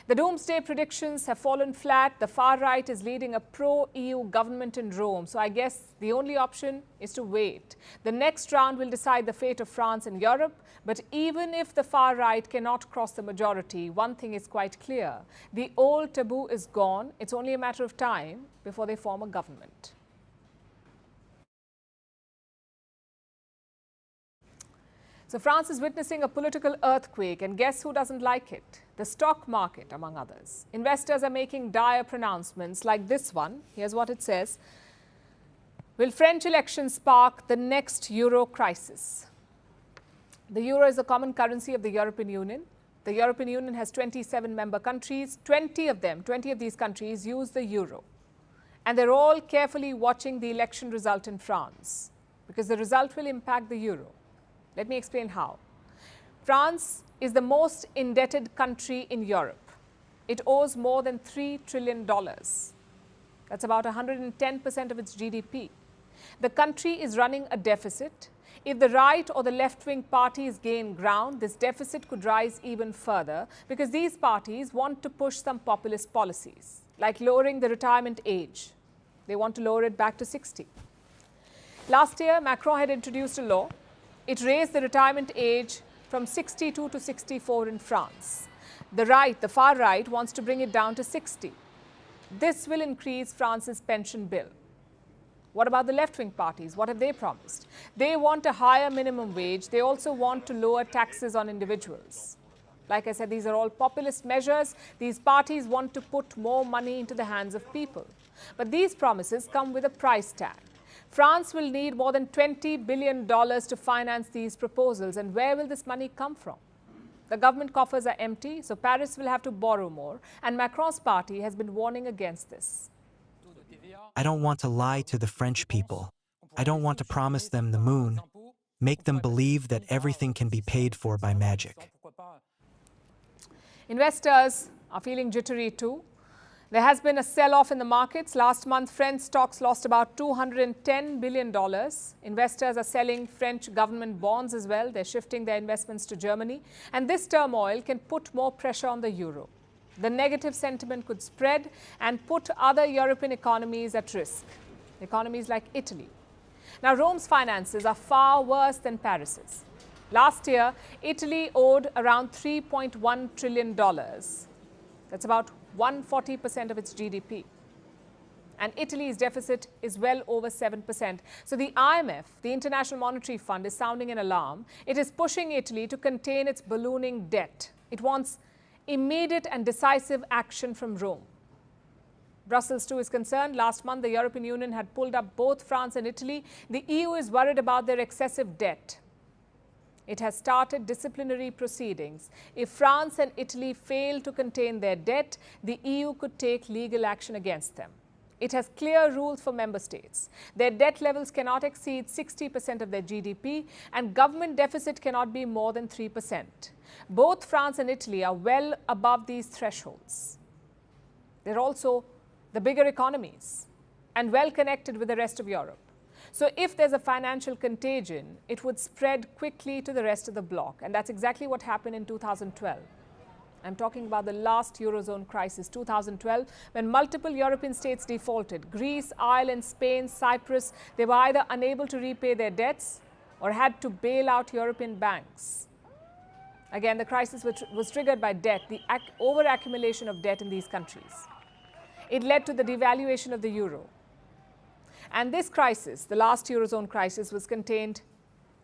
The doomsday predictions have fallen flat. The far right is leading a pro-EU government in Rome. So I guess the only option is to wait. The next round will decide the fate of France and Europe. But even if the far right cannot cross the majority, one thing is quite clear. The old taboo is gone. It's only a matter of time before they form a government. So France is witnessing a political earthquake, and guess who doesn't like it? The stock market, among others. Investors are making dire pronouncements like this one. Here's what it says. Will French elections spark the next euro crisis? The euro is the common currency of the European Union. The European Union has 27 member countries. 20 of these countries use the euro. And they're all carefully watching the election result in France, because the result will impact the euro. Let me explain how. France is the most indebted country in Europe. It owes more than $3 trillion. That's about 110% of its GDP. The country is running a deficit. If the right or the left-wing parties gain ground, this deficit could rise even further, because these parties want to push some populist policies, like lowering the retirement age. They want to lower it back to 60. Last year, Macron had introduced a law. It raised the retirement age from 62 to 64 in France. The right, the far right, wants to bring it down to 60. This will increase France's pension bill. What about the left-wing parties? What have they promised? They want a higher minimum wage. They also want to lower taxes on individuals. Like I said, these are all populist measures. These parties want to put more money into the hands of people. But these promises come with a price tag. France will need more than $20 billion to finance these proposals. And where will this money come from? The government coffers are empty, so Paris will have to borrow more. And Macron's party has been warning against this. I don't want to lie to the French people. I don't want to promise them the moon, make them believe that everything can be paid for by magic. Investors are feeling jittery too. There has been a sell-off in the markets. Last month, French stocks lost about $210 billion. Investors are selling French government bonds as well. They're shifting their investments to Germany. And this turmoil can put more pressure on the euro. The negative sentiment could spread and put other European economies at risk, economies like Italy. Now, Rome's finances are far worse than Paris's. Last year, Italy owed around $3.1 trillion. That's about 140% of its GDP. And Italy's deficit is well over 7%. So the IMF, the International Monetary Fund, is sounding an alarm. It is pushing Italy to contain its ballooning debt. It wants immediate and decisive action from Rome. Brussels too is concerned. Last month, the European Union had pulled up both France and Italy. The EU is worried about their excessive debt. It has started disciplinary proceedings. If France and Italy fail to contain their debt, the EU could take legal action against them. It has clear rules for member states. Their debt levels cannot exceed 60% of their GDP, and government deficit cannot be more than 3%. Both France and Italy are well above these thresholds. They're also the bigger economies and well connected with the rest of Europe. So if there's a financial contagion, it would spread quickly to the rest of the bloc. And that's exactly what happened in 2012. I'm talking about the last Eurozone crisis, 2012, when multiple European states defaulted. Greece, Ireland, Spain, Cyprus, they were either unable to repay their debts or had to bail out European banks. Again, the crisis was triggered by debt, the over-accumulation of debt in these countries. It led to the devaluation of the euro. And this crisis, the last Eurozone crisis, was contained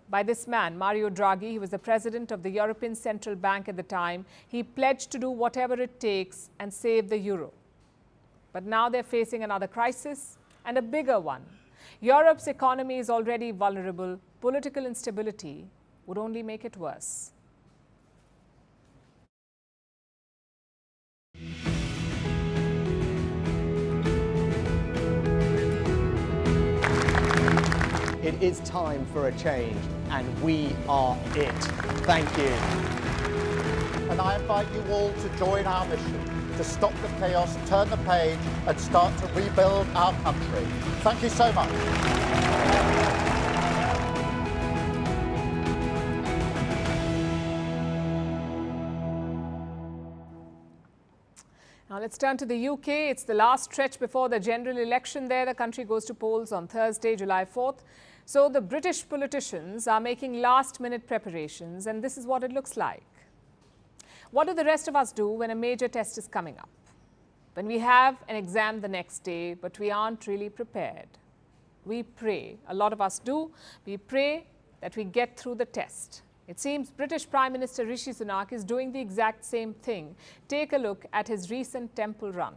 by this man, Mario Draghi. He was the president of the European Central Bank at the time. He pledged to do whatever it takes and save the euro. But now they're facing another crisis, and a bigger one. Europe's economy is already vulnerable. Political instability would only make it worse. It is time for a change, and we are it. Thank you. And I invite you all to join our mission to stop the chaos, turn the page, and start to rebuild our country. Thank you so much. Now let's turn to the UK. It's the last stretch before the general election there. The country goes to polls on Thursday, July 4th. So the British politicians are making last-minute preparations, and this is what it looks like. What do the rest of us do when a major test is coming up? When we have an exam the next day, but we aren't really prepared? We pray. A lot of us do. We pray that we get through the test. It seems British Prime Minister Rishi Sunak is doing the exact same thing. Take a look at his recent temple run.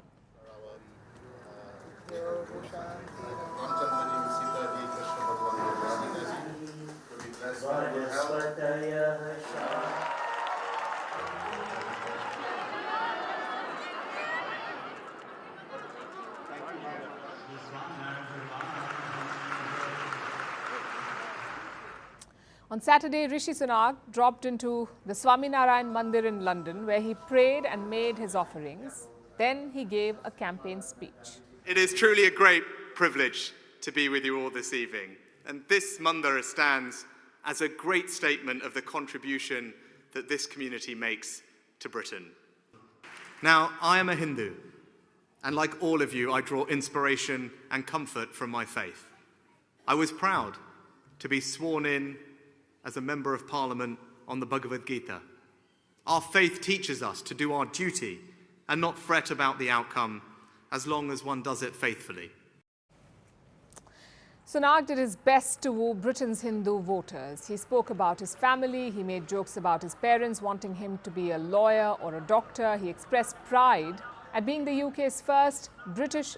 On Saturday, Rishi Sunak dropped into the Swaminarayan Mandir in London, where he prayed and made his offerings. Then he gave a campaign speech. It is truly a great privilege to be with you all this evening. And this mandir stands as a great statement of the contribution that this community makes to Britain. Now, I am a Hindu, and like all of you, I draw inspiration and comfort from my faith. I was proud to be sworn in as a Member of Parliament on the Bhagavad Gita. Our faith teaches us to do our duty and not fret about the outcome, as long as one does it faithfully. Sunak did his best to woo Britain's Hindu voters. He spoke about his family, he made jokes about his parents wanting him to be a lawyer or a doctor. He expressed pride at being the UK's first British